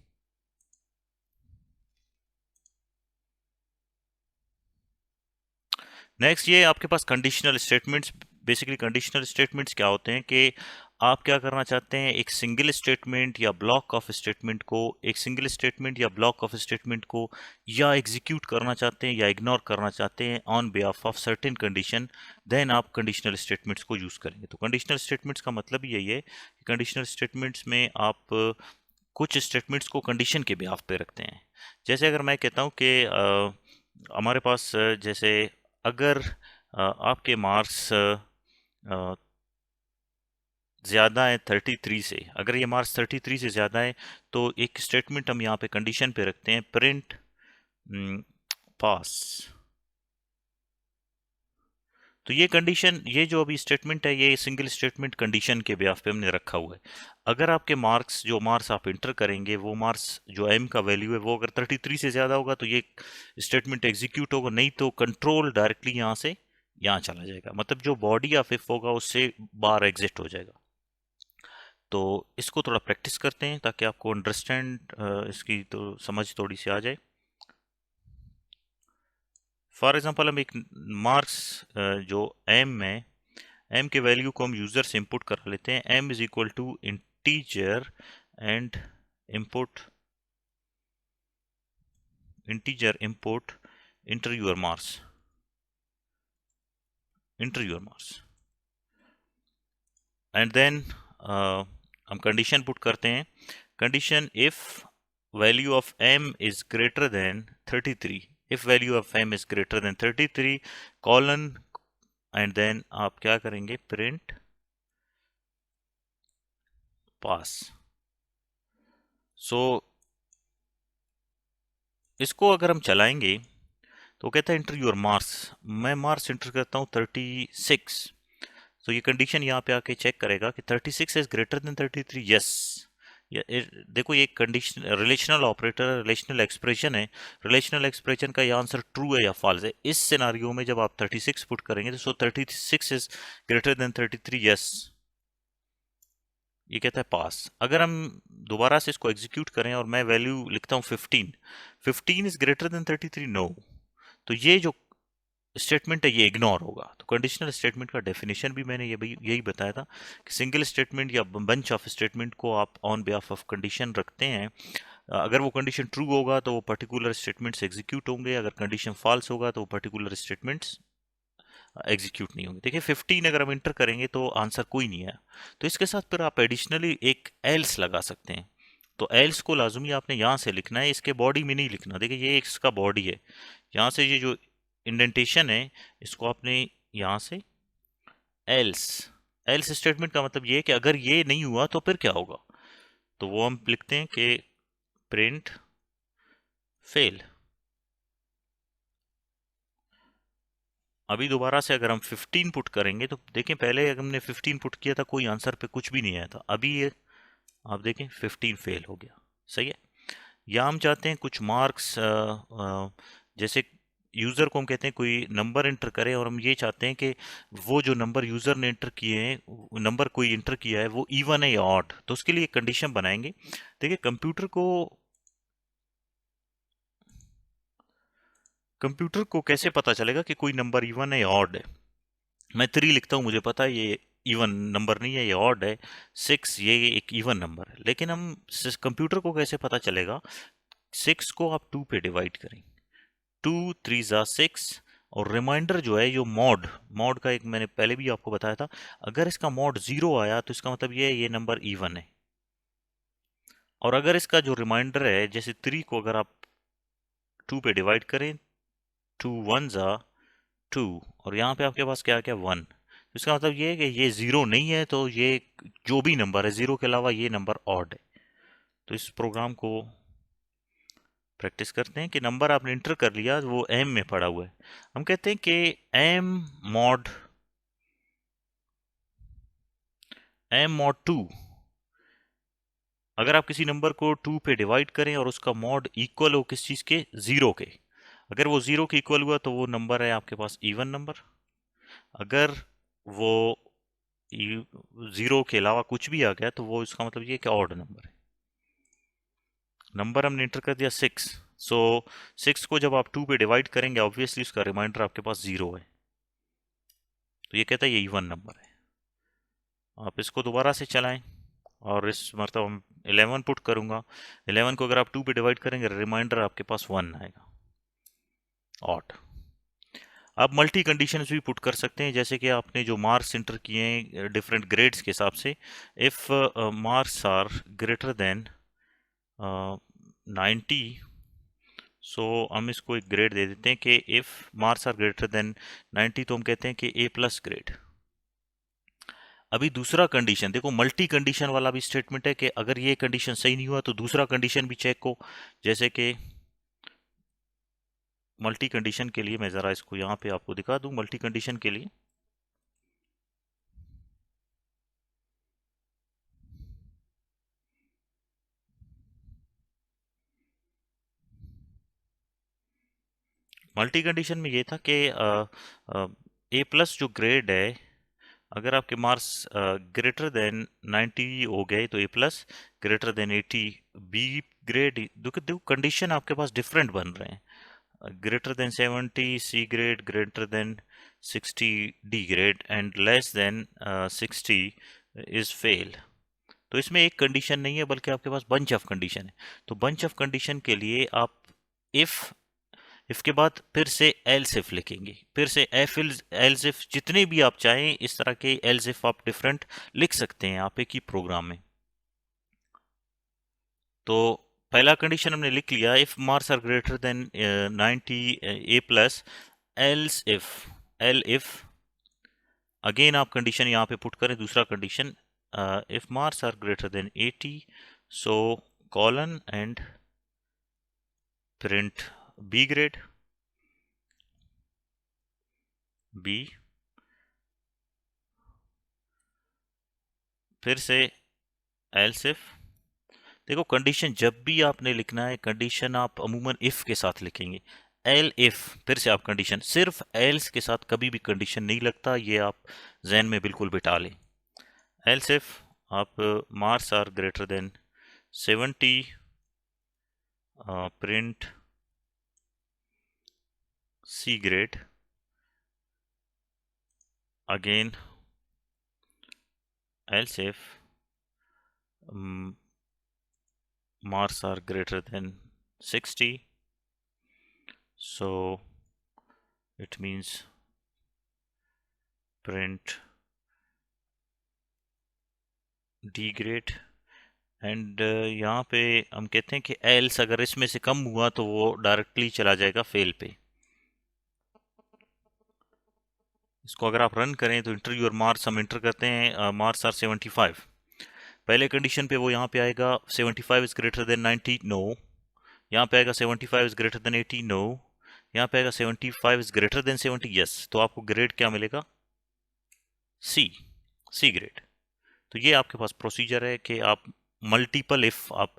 नेक्स्ट ये आपके पास conditional statements. Basically conditional statements क्या होते हैं कि आप क्या करना चाहते हैं, एक सिंगल स्टेटमेंट या ब्लॉक ऑफ स्टेटमेंट को, एक सिंगल स्टेटमेंट या ब्लॉक ऑफ स्टेटमेंट को या एग्जीक्यूट करना चाहते हैं या इग्नोर करना चाहते हैं on behalf of certain condition, then आप कंडीशनल स्टेटमेंट्स को यूज़ करेंगे। तो कंडीशनल स्टेटमेंट्स का मतलब ही यही है कि कंडीशनल स्टेटमेंट्स में आप कुछ स्टेटमेंट्स को कंडीशन के बिहाफ पे रखते हैं। जैसे अगर मैं कहता हूँ कि हमारे पास जैसे अगर आपके मार्क्स ज़्यादा है 33 से, अगर ये मार्क्स 33 से ज़्यादा है तो एक स्टेटमेंट हम यहाँ पे कंडीशन पे रखते हैं, प्रिंट पास। तो ये कंडीशन, ये जो अभी स्टेटमेंट है, ये सिंगल स्टेटमेंट कंडीशन के ब्याफ पे हमने रखा हुआ है। अगर आपके मार्क्स, जो मार्क्स आप इंटर करेंगे, वो मार्क्स जो एम का वैल्यू है वो अगर 33 से ज़्यादा होगा तो ये स्टेटमेंट एग्जीक्यूट होगा, नहीं तो कंट्रोल डायरेक्टली यहाँ से यहाँ चला जाएगा, मतलब जो बॉडी ऑफ इफ होगा उससे बाहर एग्जिट हो जाएगा। तो इसको थोड़ा प्रैक्टिस करते हैं ताकि आपको अंडरस्टैंड, इसकी तो समझ थोड़ी सी आ जाए। फॉर एग्जांपल हम एक मार्क्स जो एम में, एम के वैल्यू को हम यूज़र से इनपुट कर लेते हैं, M is equal to integer and input, integer input enter your marks, enter your marks, and then हम कंडीशन पुट करते हैं, condition if value of m is greater than 33, if value of m is greater than 33 colon, and then आप क्या करेंगे, print pass। so इसको अगर हम चलाएंगे तो कहता है इंटर योर मार्क्स, मैं मार्क्स इंटर करता हूँ 36, तो ये कंडीशन यहाँ पे आके चेक करेगा कि 36 इज ग्रेटर देन 33, यस। देखो ये condition relational operator, relational expression है, रिलेशनल एक्सप्रेशन का ये आंसर ट्रू है या फॉल्स है। इस सिनारियो में जब आप 36 पुट करेंगे तो 36 इज ग्रेटर देन 33, यस, ये कहता है पास। अगर हम दोबारा से इसको एग्जीक्यूट करें और मैं वैल्यू लिखता हूँ 15, 15 इज ग्रेटर देन 33, नो, तो ये जो स्टेटमेंट है ये इग्नोर होगा। तो कंडीशनल स्टेटमेंट का डेफिनेशन भी मैंने ये भी यही बताया था कि सिंगल स्टेटमेंट या बंच ऑफ स्टेटमेंट को आप ऑन बिहाफ ऑफ कंडीशन रखते हैं। अगर वो कंडीशन ट्रू होगा तो वो पर्टिकुलर स्टेटमेंट्स एग्जीक्यूट होंगे, अगर कंडीशन फॉल्स होगा तो वो पर्टिकुलर स्टेटमेंट्स एग्जीक्यूट नहीं होंगे। देखिए 15 अगर हम इंटर करेंगे तो आंसर कोई नहीं है, तो इसके साथ फिर आप एडिशनली एक एल्स लगा सकते हैं। तो एल्स को लाजमी आपने यहाँ से लिखना है, इसके बॉडी में नहीं लिखना। देखिए ये इसका बॉडी है, यहाँ से ये जो इंडेंटेशन है इसको आपने यहाँ से एल्स, एल्स स्टेटमेंट का मतलब ये है कि अगर ये नहीं हुआ तो फिर क्या होगा, तो वो हम लिखते हैं कि प्रिंट फेल। अभी दोबारा से अगर हम 15 पुट करेंगे तो देखें पहले हमने 15 पुट किया था, कोई आंसर पे कुछ भी नहीं आया था, अभी ये आप देखें 15 फेल हो गया, सही है। या हम चाहते हैं कुछ मार्क्स, जैसे यूज़र को हम कहते हैं कोई नंबर इंटर करें और हम ये चाहते हैं कि वो जो नंबर यूज़र ने इंटर किए हैं, नंबर कोई इंटर किया है वो इवन है या ऑड, तो उसके लिए कंडीशन बनाएंगे। देखिए कंप्यूटर को कैसे पता चलेगा कि कोई नंबर इवन है या ऑड है। मैं 3 लिखता हूँ, मुझे पता है ये इवन नंबर नहीं है, ये ऑड है। 6 ये एक इवन नंबर है, लेकिन हम कंप्यूटर को कैसे पता चलेगा, 6 को आप 2 पे डिवाइड करें, 2 3 जा 6, और रिमाइंडर जो है, जो मॉड, मॉड का एक मैंने पहले भी आपको बताया था, अगर इसका मॉड 0 आया तो इसका मतलब ये नंबर इवन है। और अगर इसका जो रिमाइंडर है, जैसे 3 को अगर आप 2 पे डिवाइड करें, 2 1 जा 2, और यहाँ पे आपके पास क्या क्या 1, तो इसका मतलब ये है कि ये 0 नहीं है, तो ये जो भी नंबर है 0 के अलावा ये नंबर ऑड है। तो इस प्रोग्राम को प्रैक्टिस करते हैं कि नंबर आपने इंटर कर लिया, वो एम में पड़ा हुआ है, हम कहते हैं कि एम मॉड 2, अगर आप किसी नंबर को 2 पे डिवाइड करें और उसका मॉड इक्वल हो किस चीज़ के, 0 के, अगर वो 0 के इक्वल हुआ तो वो नंबर है आपके पास इवन नंबर, अगर वो 0 के अलावा कुछ भी आ गया तो वो इसका मतलब ये कि ऑड नंबर है। नंबर हमने इंटर कर दिया 6, सो 6 को जब आप 2 पे डिवाइड करेंगे ऑब्वियसली उसका रिमाइंडर आपके पास 0 है, तो ये कहता है ये इवन नंबर है। आप इसको दोबारा से चलाएं और इस मतलब 11 पुट करूंगा। 11 को अगर आप 2 पे डिवाइड करेंगे, रिमाइंडर आपके पास 1 आएगा, ऑट। आप मल्टी कंडीशंस भी पुट कर सकते हैं, जैसे कि आपने जो मार्क्स इंटर किए हैं डिफरेंट ग्रेड्स के हिसाब से। If marks are greater than 90, so हम इसको एक ग्रेड दे देते हैं कि if marks are greater than 90, तो हम कहते हैं कि ए प्लस ग्रेड। अभी दूसरा कंडीशन देखो, मल्टी कंडीशन वाला भी स्टेटमेंट है कि अगर ये कंडीशन सही नहीं हुआ तो दूसरा कंडीशन भी चेक हो। जैसे कि मल्टी कंडीशन के लिए मैं ज़रा इसको यहाँ पे आपको दिखा दूँ। मल्टी कंडीशन के लिए मल्टी कंडीशन में ये था कि ए प्लस जो ग्रेड है, अगर आपके मार्क्स ग्रेटर देन 90 हो गए तो A plus, greater than 80 B grade. देखो कंडीशन आपके पास डिफरेंट बन रहे हैं। Greater than 70 C grade, greater than 60 D grade, and less than 60 is fail. तो इसमें एक कंडीशन नहीं है बल्कि आपके पास बंच ऑफ कंडीशन है। तो बंच ऑफ कंडीशन के लिए आप इफ, इसके बाद फिर से एल्स इफ लिखेंगे, फिर से एफ एल्स इफ, जितने भी आप चाहें इस तरह के एल्स इफ आप डिफरेंट लिख सकते हैं आप एक ही प्रोग्राम में। तो पहला कंडीशन हमने लिख लिया, if marks are greater than 90 A plus, else if, el if, again आप कंडीशन यहाँ पे पुट करें दूसरा condition, if marks are greater than 80, so colon and print B grade, B, फिर से एल्स इफ। देखो कंडीशन जब भी आपने लिखना है, कंडीशन आप अमूमन इफ के साथ लिखेंगे। एल इफ, फिर से आप कंडीशन, सिर्फ एल्स के साथ कभी भी कंडीशन नहीं लगता, ये आप जहन में बिल्कुल बिठा लें। एल्स इफ आप marks are greater than 70, print C grade, again else if marks are greater than 60, so it means print D grade, and यहाँ पे हम कहते हैं कि एल्स अगर इसमें से कम हुआ तो वो डायरेक्टली चला जाएगा फेल पे। इसको अगर आप रन करें तो इंटर योर मार्क्स हम इंटर करते हैं, मार्क्स आर 75, पहले कंडीशन पे वो यहाँ पे आएगा 75 इज ग्रेटर देन 90, नो। यहाँ पे आएगा 75 इज ग्रेटर देन 80, नो। यहाँ पे आएगा 75 इज ग्रेटर देन 70, यस। तो आपको ग्रेड क्या मिलेगा? सी, सी ग्रेड। तो ये आपके पास प्रोसीजर है कि आप मल्टीपल इफ, आप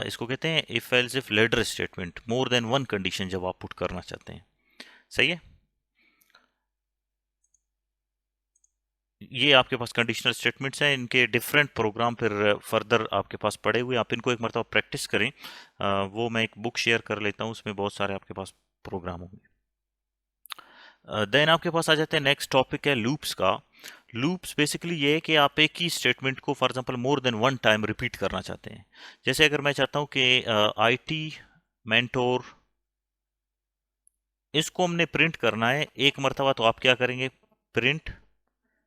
इसको कहते हैं if else if ladder statement, more than one condition जब आप पुट करना चाहते हैं। सही है, ये आपके पास कंडीशनल स्टेटमेंट्स हैं, इनके डिफरेंट प्रोग्राम फिर फर्दर आपके पास पड़े हुए, आप इनको एक मरतबा प्रैक्टिस करें। वो मैं एक बुक शेयर कर लेता हूँ, उसमें बहुत सारे आपके पास प्रोग्राम होंगे। देन आपके पास आ जाते हैं, नेक्स्ट टॉपिक है लूप्स का। लूप्स बेसिकली ये है कि आप एक ही स्टेटमेंट को for example more than one time repeat करना चाहते हैं। जैसे अगर मैं चाहता हूँ कि आईटी मेंटोर, इसको हमने प्रिंट करना है एक मरतबा, तो आप क्या करेंगे? प्रिंट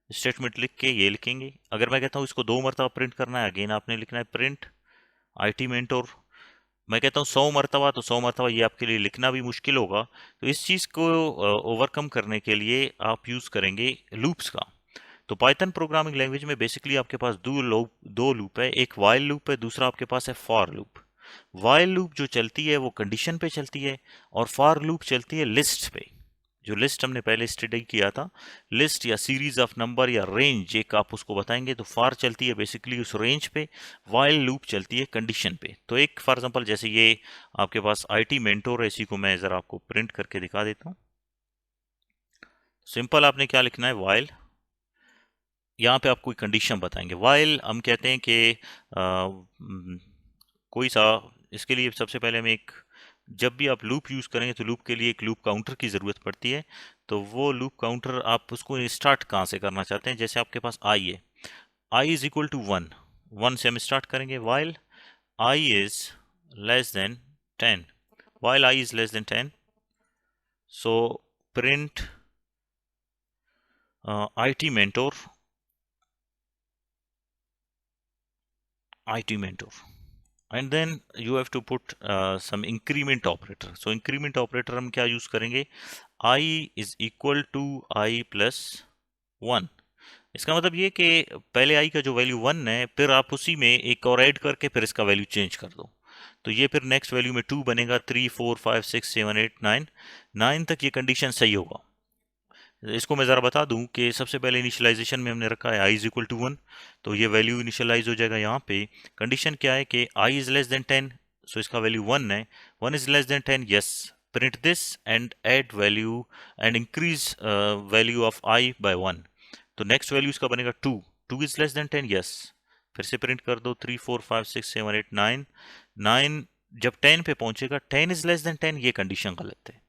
स्टेटमेंट लिख के ये लिखेंगे। अगर मैं कहता हूँ इसको 2 मरतबा प्रिंट करना है, अगेन आपने लिखना है प्रिंट आईटी मेंटोर। मैं कहता हूँ 100 मरतबा, तो 100 मरतबा ये आपके लिए लिखना भी मुश्किल होगा। तो इस चीज़ को ओवरकम करने के लिए आप यूज़ करेंगे लूप्स का। तो पाइथन प्रोग्रामिंग लैंग्वेज में बेसिकली आपके पास दो लूप है, एक वाइल लूप है, दूसरा आपके पास है फॉर लूप। वाइल लूप जो चलती है वो कंडीशन पे चलती है, और फॉर लूप चलती है लिस्ट पे। जो लिस्ट हमने पहले स्टडी किया था, लिस्ट या सीरीज ऑफ नंबर या रेंज एक आप उसको बताएंगे, तो फॉर चलती है बेसिकली उस रेंज पे, वाइल लूप चलती है कंडीशन पे। तो एक फॉर एग्जांपल जैसे ये आपके पास आईटी मेंटोर है, इसी को मैं ज़रा आपको प्रिंट करके दिखा देता हूँ। सिंपल आपने क्या लिखना है, वाइल, यहाँ पे आप कोई कंडीशन बताएंगे। वाइल हम कहते हैं कि कोई सा, इसके लिए सबसे पहले हमें एक, जब भी आप लूप यूज़ करेंगे तो लूप के लिए एक लूप काउंटर की ज़रूरत पड़ती है। तो वो लूप काउंटर आप उसको स्टार्ट कहाँ से करना चाहते हैं? जैसे आपके पास आई है, आई इज इक्वल टू 1, 1 से हम स्टार्ट करेंगे। While I is less than 10, while I is less than 10, so print IT mentor, and then you have to put some increment operator. So increment operator हम क्या यूज करेंगे, I is equal to I plus 1। इसका मतलब ये कि पहले I का जो वैल्यू 1 है, फिर आप उसी में एक और ऐड करके फिर इसका वैल्यू चेंज कर दो, तो ये फिर नेक्स्ट वैल्यू में 2 बनेगा, 3 4 5 6 7 8 9, 9 तक ये कंडीशन सही होगा। इसको मैं ज़रा बता दूं कि सबसे पहले इनिशियलाइजेशन में हमने रखा है i इज इक्वल टू 1, तो ये वैल्यू इनिशियलाइज हो जाएगा। यहाँ पे कंडीशन क्या है कि i is less than 10, so इसका वैल्यू 1 है, 1 is less than 10, yes, print this and add value and increase value of i by 1, तो नेक्स्ट वैल्यू इसका बनेगा 2, 2 इज लेस देन 10, यस, फिर से प्रिंट कर दो 3 4 5 6 7 8 9, 9 जब 10 पे पहुंचेगा, 10 इज लेस देन 10, ये कंडीशन गलत है,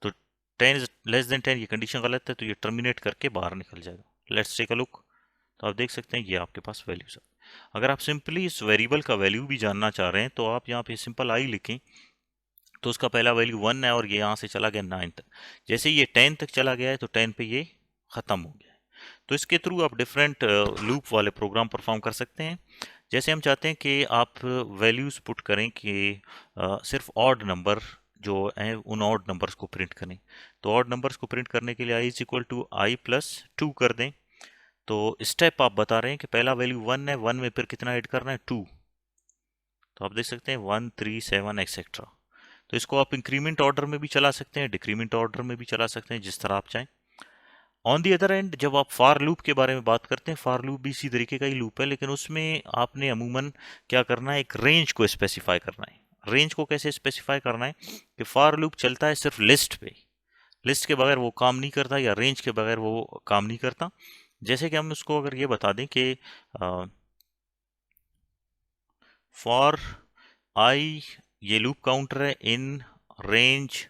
तो 10 इज लेस देन 10 ये कंडीशन गलत है, तो ये टर्मिनेट करके बाहर निकल जाएगा। लेट्स टेक अ लुक, तो आप देख सकते हैं ये आपके पास वैल्यूज है। अगर आप सिंपली इस वेरिएबल का वैल्यू भी जानना चाह रहे हैं तो आप यहाँ पे सिंपल आई लिखें, तो उसका पहला वैल्यू 1 है और ये यहाँ से चला गया 9 तक, जैसे ये 10 तक चला गया है तो 10 पे ये ख़त्म हो गया है। तो इसके थ्रू आप डिफरेंट लूप वाले प्रोग्राम परफॉर्म कर सकते हैं। जैसे हम चाहते हैं कि आप वैल्यूज़ पुट करें कि सिर्फ ऑड नंबर जो है उन ऑड नंबर्स को प्रिंट करें, तो ऑड नंबर्स को प्रिंट करने के लिए I is equal to I plus 2 कर दें। तो स्टेप आप बता रहे हैं कि पहला वैल्यू 1 है, 1 में फिर कितना ऐड करना है, 2, तो आप देख सकते हैं 1 3 7 एक्सेट्रा। तो इसको आप इंक्रीमेंट ऑर्डर में भी चला सकते हैं, डिक्रीमेंट ऑर्डर में भी चला सकते हैं, जिस तरह आप चाहें। ऑन दी अदर एंड जब आप फार लूप के बारे में बात करते हैं, फार लूप भी इसी तरीके का ही लूप है, लेकिन उसमें आपने अमूमन क्या करना है, एक रेंज को स्पेसिफाई करना है। रेंज को कैसे स्पेसिफाई करना है कि फार लूप चलता है सिर्फ लिस्ट पे, लिस्ट के बगैर वो काम नहीं करता, या रेंज के बगैर वो काम नहीं करता। जैसे कि हम उसको अगर ये बता दें कि फॉर आई, ये लूप काउंटर है in range,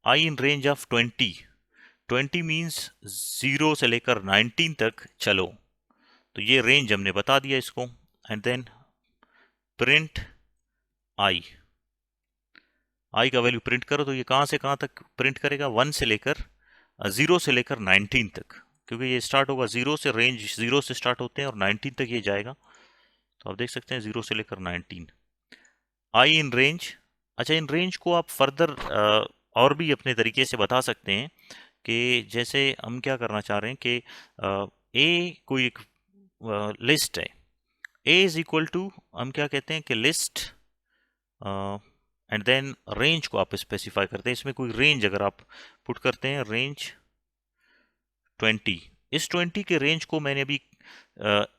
I in range of 20 means 0 से लेकर 19 तक चलो, तो ये रेंज हमने बता दिया इसको। एंड देन प्रिंट आई, आई का वैल्यू प्रिंट करो, तो ये कहाँ से कहाँ तक प्रिंट करेगा, 1 से लेकर 0 से लेकर 19 तक, क्योंकि ये स्टार्ट होगा 0 से, रेंज 0 से स्टार्ट होते हैं और 19 तक ये जाएगा, तो आप देख सकते हैं 0 से लेकर 19, आई इन रेंज। अच्छा, इन रेंज को आप फर्दर और भी अपने तरीके से बता सकते हैं कि जैसे हम क्या करना चाह रहे हैं कि ए कोई एक लिस्ट है, ए इज इक्वल टू, हम क्या कहते हैं कि लिस्ट एंड देन रेंज को आप स्पेसिफाई करते हैं। इसमें कोई रेंज अगर आप पुट करते हैं, रेंज 20, इस 20 के रेंज को मैंने अभी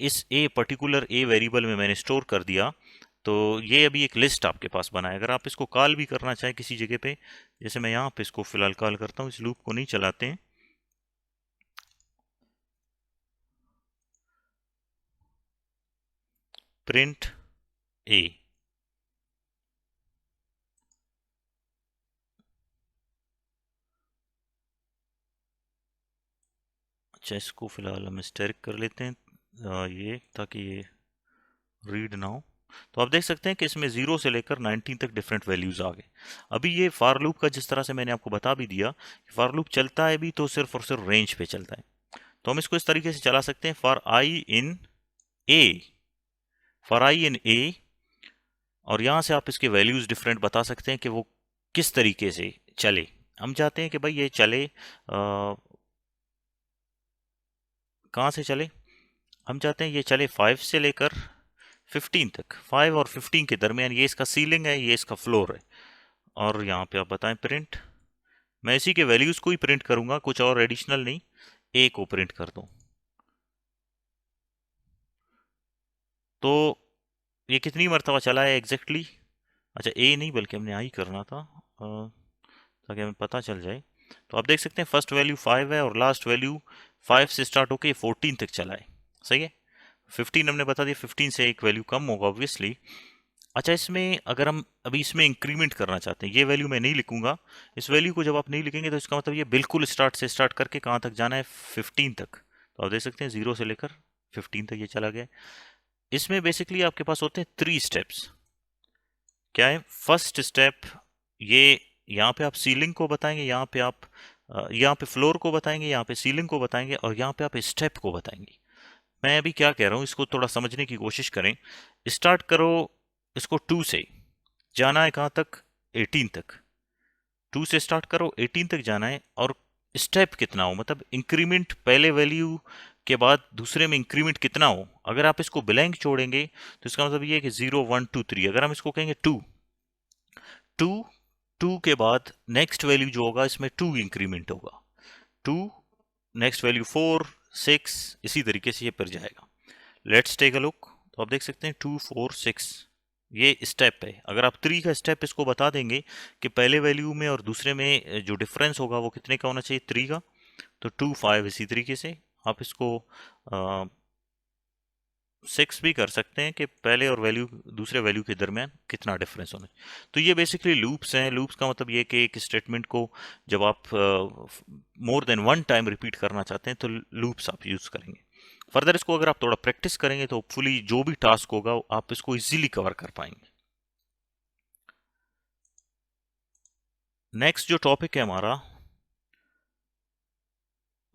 इस ए पर्टिकुलर ए वेरिएबल में मैंने स्टोर कर दिया, तो ये अभी एक लिस्ट आपके पास बना है। अगर आप इसको कॉल भी करना चाहें किसी जगह पे, जैसे मैं यहाँ पे इसको फिलहाल कॉल करता हूँ, इस लूप को नहीं चलाते हैं, प्रिंट ए, अच्छा इसको फिलहाल हम स्टैटिक कर लेते हैं ये, ताकि ये रीड ना हो। तो आप देख सकते हैं कि इसमें 0 से लेकर 19 तक डिफरेंट वैल्यूज आ गए। अभी ये फार लूप का जिस तरह से मैंने आपको बता भी दिया, फार लूप चलता है भी तो सिर्फ और सिर्फ रेंज पे चलता है, तो हम इसको इस तरीके से चला सकते हैं, for I in A, for I इन ए, और यहाँ से आप इसके वैल्यूज डिफरेंट बता सकते हैं कि वो किस तरीके से चले। हम चाहते हैं कि भाई ये चले कहाँ से चले, हम चाहते हैं ये चले 5 से लेकर 15 तक, 5 और 15 के दरमियान, ये इसका सीलिंग है, ये इसका फ्लोर है। और यहाँ पे आप बताएं प्रिंट, मैं इसी के वैल्यूज को ही प्रिंट करूंगा, कुछ और एडिशनल नहीं, ए को प्रिंट कर दूं, तो ये कितनी मरतबा चला है एग्जैक्टली, अच्छा ए नहीं बल्कि हमने आई करना था ताकि हमें पता चल जाए। तो आप देख सकते हैं फर्स्ट वैल्यू 5 है और लास्ट वैल्यू 5 से स्टार्ट होकर 14 तक चला है, सही है। 15 हमने बता दिया, 15 से एक वैल्यू कम होगा ऑब्वियसली। अच्छा, इसमें अगर हम अभी इसमें इंक्रीमेंट करना चाहते हैं, ये वैल्यू मैं नहीं लिखूंगा, इस वैल्यू को जब आप नहीं लिखेंगे तो इसका मतलब ये बिल्कुल स्टार्ट से स्टार्ट करके कहाँ तक जाना है, 15 तक। तो आप देख सकते हैं 0 से लेकर 15 तक ये चला गया। इसमें बेसिकली आपके पास होते हैं 3 स्टेप्स। क्या है? फर्स्ट स्टेप, ये यहाँ पे आप सीलिंग को बताएंगे, यहाँ पे फ्लोर को बताएंगे, यहाँ पे सीलिंग को बताएंगे, और यहाँ पे आप स्टेप को बताएंगे। मैं अभी क्या कह रहा हूँ, इसको थोड़ा समझने की कोशिश करें। स्टार्ट करो इसको 2 से, जाना है कहाँ तक? 18 तक। 2 से स्टार्ट करो, 18 तक जाना है, और स्टेप कितना हो, मतलब इंक्रीमेंट पहले वैल्यू के बाद दूसरे में इंक्रीमेंट कितना हो। अगर आप इसको ब्लैंक छोड़ेंगे तो इसका मतलब ये है कि 0 1 2 3। अगर हम इसको कहेंगे 2 2 2 के बाद नेक्स्ट वैल्यू जो होगा इसमें 2 इंक्रीमेंट होगा, 2 नेक्स्ट वैल्यू 4 6, इसी तरीके से ये पर जाएगा। Let's take a look. तो आप देख सकते हैं 2 4 6 ये स्टेप है। अगर आप 3 का स्टेप इसको बता देंगे कि पहले वैल्यू में और दूसरे में जो डिफरेंस होगा वो कितने का होना चाहिए, 3 का, तो 2 5। इसी तरीके से आप इसको 6 भी कर सकते हैं कि पहले और वैल्यू दूसरे वैल्यू के दरमियान कितना डिफरेंस होना चाहिए। तो ये बेसिकली लूप्स हैं। लूप्स का मतलब ये कि एक स्टेटमेंट को जब आप more than one time repeat करना चाहते हैं तो लूप्स आप यूज करेंगे। फर्दर इसको अगर आप थोड़ा प्रैक्टिस करेंगे तो होपफुली जो भी टास्क होगा आप इसको इजीली कवर कर पाएंगे। नेक्स्ट जो टॉपिक है हमारा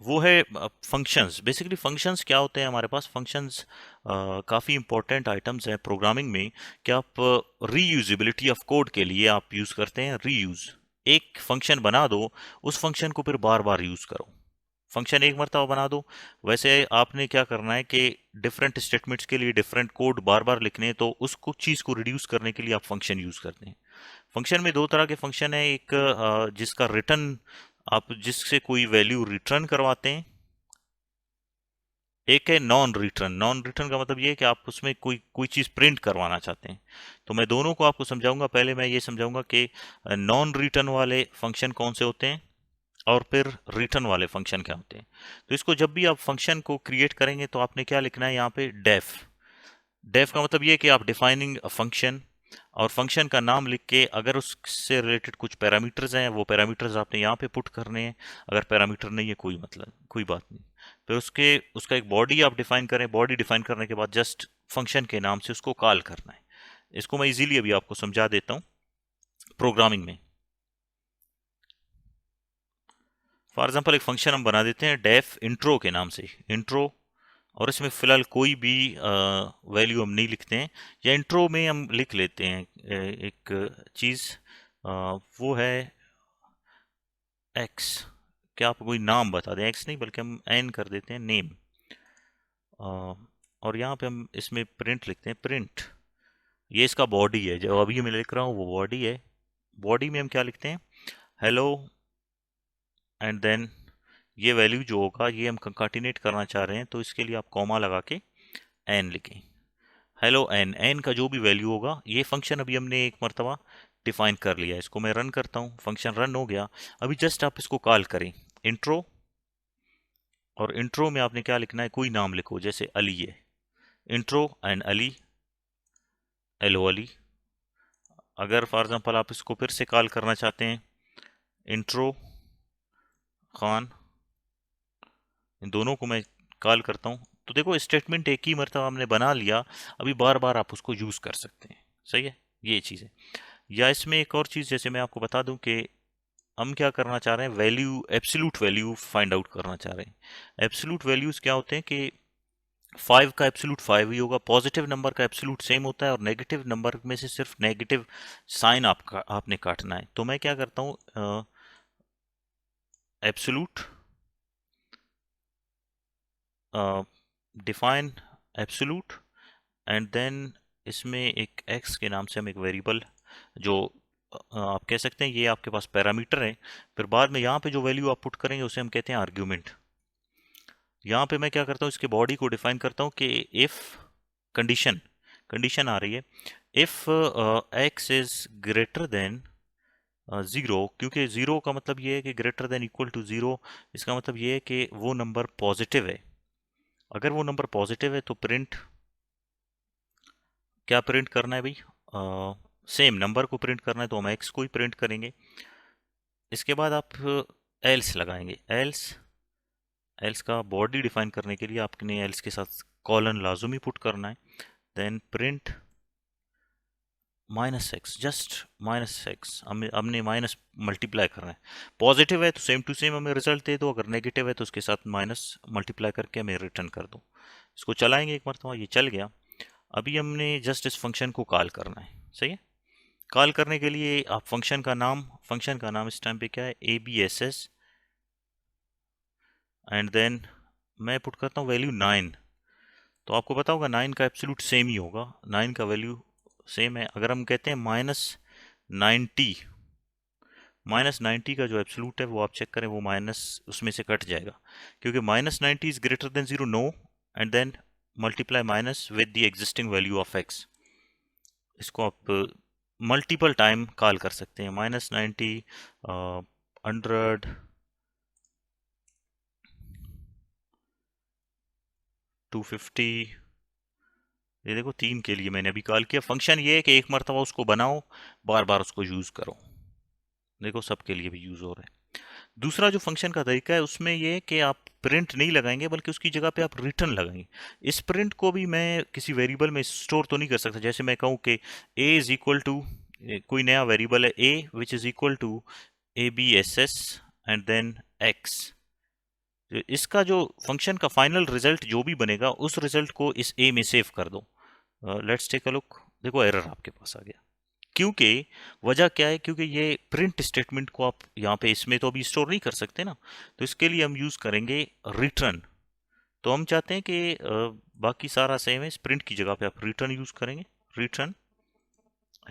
वो है फंक्शंस। बेसिकली फंक्शंस क्या होते हैं हमारे पास? फंक्शंस काफ़ी इंपॉर्टेंट आइटम्स हैं प्रोग्रामिंग में कि आप रीयूजिबिलिटी ऑफ कोड के लिए आप यूज़ करते हैं रीयूज़। एक फंक्शन बना दो, उस फंक्शन को फिर बार बार यूज़ करो। फंक्शन एक मरतबा बना दो, वैसे आपने क्या करना है कि डिफरेंट स्टेटमेंट्स के लिए डिफरेंट कोड बार बार लिखने हैं, तो उसको चीज़ को रिड्यूस करने के लिए आप फंक्शन यूज़ करते हैं। फंक्शन में दो तरह के फंक्शन है, एक जिसका रिटर्न, आप जिससे कोई वैल्यू रिटर्न करवाते हैं, एक है नॉन रिटर्न। नॉन रिटर्न का मतलब ये है कि आप उसमें कोई कोई चीज़ प्रिंट करवाना चाहते हैं। तो मैं दोनों को आपको समझाऊंगा। पहले मैं ये समझाऊंगा कि नॉन रिटर्न वाले फंक्शन कौन से होते हैं और फिर रिटर्न वाले फंक्शन क्या होते हैं। तो इसको जब भी आप फंक्शन को क्रिएट करेंगे तो आपने क्या लिखना है यहाँ पे? डेफ। डेफ का मतलब ये है कि आप डिफाइनिंग अ फंक्शन, और फंक्शन का नाम लिख के अगर उससे रिलेटेड कुछ पैरामीटर्स हैं वो पैरामीटर्स आपने यहाँ पे पुट करने हैं। अगर पैरामीटर नहीं है कोई मतलब कोई बात नहीं। फिर उसका एक बॉडी आप डिफाइन करें। बॉडी डिफाइन करने के बाद जस्ट फंक्शन के नाम से उसको कॉल करना है। इसको मैं इजीली अभी आपको समझा देता हूँ प्रोग्रामिंग में। फॉर एग्जाम्पल एक फंक्शन हम बना देते हैं डेफ इंट्रो के नाम से, इंट्रो, और इसमें फ़िलहाल कोई भी वैल्यू हम नहीं लिखते हैं, या इंट्रो में हम लिख लेते हैं एक चीज़, वो है एक्स। क्या आप कोई नाम बता दें? एक्स नहीं बल्कि हम एन कर देते हैं, नेम। और यहाँ पे हम इसमें प्रिंट लिखते हैं, प्रिंट। ये इसका बॉडी है, जो अभी मैं लिख रहा हूँ वो बॉडी है। बॉडी में हम क्या लिखते हैं? हेलो, एंड देन ये वैल्यू जो होगा ये हम कंकाटिनेट करना चाह रहे हैं, तो इसके लिए आप कॉमा लगा के एन लिखें। हेलो एन, एन का जो भी वैल्यू होगा, ये फंक्शन अभी हमने एक मरतबा डिफाइन कर लिया। इसको मैं रन करता हूँ, फंक्शन रन हो गया। अभी जस्ट आप इसको कॉल करें, इंट्रो, और इंट्रो में आपने क्या लिखना है? कोई नाम लिखो, जैसे अली है, intro and Ali, hello Ali. अगर फॉर एग्जांपल आप इसको फिर से कॉल करना चाहते हैं, इंट्रो खान, इन दोनों को मैं कॉल करता हूँ, तो देखो स्टेटमेंट एक ही मरतबा हमने बना लिया। अभी बार बार आप उसको यूज़ कर सकते हैं। सही है, ये चीज़ है। या इसमें एक और चीज़ जैसे मैं आपको बता दूं कि हम क्या करना चाह रहे हैं, value, absolute value find out करना चाह रहे हैं। एब्सोल्यूट वैल्यूज क्या होते हैं कि 5 का एब्सोल्यूट 5 ही होगा, पॉजिटिव नंबर का एब्सोल्यूट सेम होता है, और नेगेटिव नंबर में से सिर्फ नेगेटिव साइन आपने काटना है। तो मैं क्या करता हूँ, absolute define absolute, and then इसमें एक x के नाम से हम एक वेरिएबल, जो आप कह सकते हैं ये आपके पास पैरामीटर है। फिर बाद में यहाँ पे जो वैल्यू आप पुट करेंगे उसे हम कहते हैं आर्ग्यूमेंट। यहाँ पे मैं क्या करता हूँ, इसके बॉडी को डिफाइन करता हूँ कि इफ कंडीशन, कंडीशन आ रही है, if x is greater than 0, क्योंकि 0 का मतलब ये है कि ग्रेटर देन इक्वल टू 0, इसका मतलब ये है कि वो नंबर पॉजिटिव है। अगर वो नंबर पॉजिटिव है तो प्रिंट, क्या प्रिंट करना है भाई? सेम नंबर को प्रिंट करना है तो हम एक्स को ही प्रिंट करेंगे। इसके बाद आप एल्स लगाएंगे, एल्स, एल्स का बॉडी डिफाइन करने के लिए आपने एल्स के साथ कॉलन लाजुमी पुट करना है, then print -x, just -x, हमने माइनस मल्टीप्लाई करना है। पॉजिटिव है तो सेम टू सेम हमें रिजल्ट दे दो, अगर नेगेटिव है तो उसके साथ माइनस मल्टीप्लाई करके हमें रिटर्न कर दो। इसको चलाएंगे एक मरतबा, ये चल गया। अभी हमने जस्ट इस फंक्शन को कॉल करना है, सही है। कॉल करने के लिए आप फंक्शन का नाम इस टाइम पे क्या है, ABSS, एंड देन मैं पुट करता हूँ वैल्यू 9। तो आपको पता होगा 9 का एब्सोल्यूट सेम ही होगा, 9 का वैल्यू सेम है। अगर हम कहते हैं -90, -90 का जो एब्सोल्यूट है वो आप चेक करें, वो माइनस उसमें से कट जाएगा, क्योंकि -90 is greater than 0, no, and then multiply minus with the existing value of x। इसको आप मल्टीपल टाइम कॉल कर सकते हैं, -90, 100, 250। ये देखो 3 के लिए मैंने अभी कॉल किया। फंक्शन ये है कि एक मरतबा उसको बनाओ, बार बार उसको यूज़ करो। देखो सबके लिए भी यूज़ हो रहा है। दूसरा जो फंक्शन का तरीका है उसमें ये है कि आप प्रिंट नहीं लगाएंगे, बल्कि उसकी जगह पे आप रिटर्न लगाएंगे। इस प्रिंट को भी मैं किसी वेरिएबल में स्टोर तो नहीं कर सकता। जैसे मैं कहूँ कि a इज इक्वल टू, कोई नया वेरिएबल है a which is equal to ABSS and then x। इसका जो फंक्शन का फाइनल रिजल्ट जो भी बनेगा उस रिजल्ट को इस a में सेव कर दो। Let's take a look. देखो एरर आपके पास आ गया, क्योंकि वजह क्या है, क्योंकि ये प्रिंट स्टेटमेंट को आप यहाँ पे इसमें तो अभी स्टोर नहीं कर सकते ना, तो इसके लिए हम यूज करेंगे रिटर्न। तो हम चाहते हैं कि बाकी सारा सेम है, इस प्रिंट की जगह पे आप रिटर्न यूज करेंगे, रिटर्न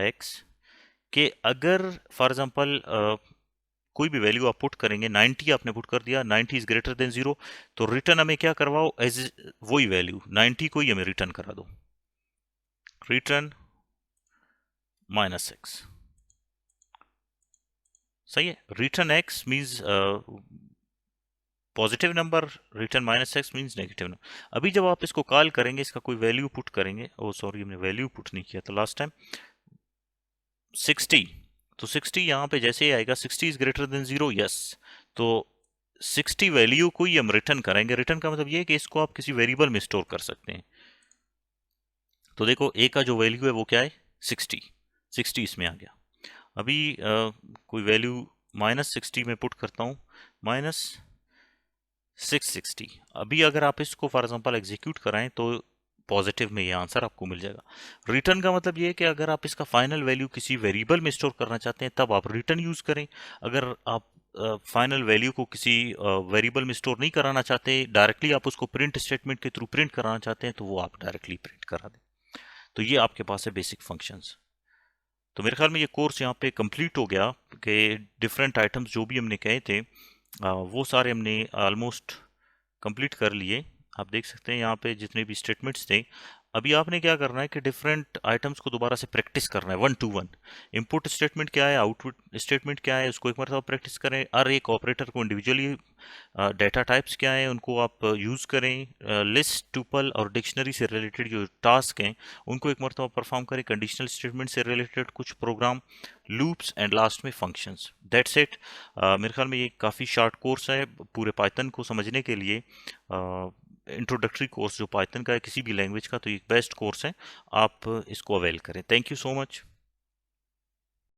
x के अगर फॉर एग्जांपल कोई भी वैल्यू आप पुट करेंगे, 90 आपने पुट कर दिया, 90 इज ग्रेटर देन 0, तो रिटर्न हमें क्या करवाओ, एज वही वैल्यू 90 को ही हमें रिटर्न करा दो, रिटर्न -x। सही है। Return x means positive number, return -x means negative number. अभी जब आप इसको कॉल करेंगे, इसका कोई वैल्यू पुट करेंगे, ओ सॉरी हमने वैल्यू पुट नहीं किया था लास्ट टाइम, 60, तो 60 यहाँ पे जैसे ही आएगा, 60 इज ग्रेटर देन 0, यस, तो 60 वैल्यू को ही हम रिटर्न करेंगे। रिटर्न का मतलब ये है कि इसको आप किसी वेरिएबल में स्टोर कर सकते हैं। तो देखो a का जो वैल्यू है वो क्या है, 60, 60 इसमें आ गया। अभी कोई वैल्यू -60 में पुट करता हूँ, -660। अभी अगर आप इसको फॉर एग्जांपल एग्जीक्यूट कराएं तो पॉजिटिव में ये आंसर आपको मिल जाएगा। रिटर्न का मतलब ये है कि अगर आप इसका फाइनल वैल्यू किसी वेरिएबल में स्टोर करना चाहते हैं तब आप रिटर्न यूज करें। अगर आप फाइनल वैल्यू को किसी वेरिएबल में स्टोर नहीं कराना चाहते, डायरेक्टली आप उसको प्रिंट स्टेटमेंट के थ्रू प्रिंट कराना चाहते हैं, तो वो आप डायरेक्टली प्रिंट करा दें। तो ये आपके पास है बेसिक फंक्शंस। तो मेरे ख्याल में ये कोर्स यहाँ पे कंप्लीट हो गया कि डिफरेंट आइटम्स जो भी हमने कहे थे वो सारे हमने ऑलमोस्ट कंप्लीट कर लिए। आप देख सकते हैं यहाँ पे जितने भी स्टेटमेंट्स थे। अभी आपने क्या करना है कि डिफरेंट आइटम्स को दोबारा से प्रैक्टिस करना है 1 to 1। इनपुट स्टेटमेंट क्या है, आउटपुट स्टेटमेंट क्या है, उसको एक मरतबा प्रैक्टिस करें। हर एक ऑपरेटर को इंडिविजुअली, डेटा टाइप्स क्या है उनको आप यूज़ करें। लिस्ट, टुपल और डिक्शनरी से रिलेटेड जो टास्क हैं उनको एक मरतबा परफॉर्म करें। कंडीशनल स्टेटमेंट से रिलेटेड कुछ प्रोग्राम, लूप्स एंड लास्ट में फंक्शंस। That's it. मेरे ख्याल में ये काफ़ी शॉर्ट कोर्स है पूरे पाइथन को समझने के लिए। इंट्रोडक्टरी कोर्स जो पाइथन का है किसी भी लैंग्वेज का, तो ये बेस्ट कोर्स है, आप इसको अवेल करें। Thank you so much.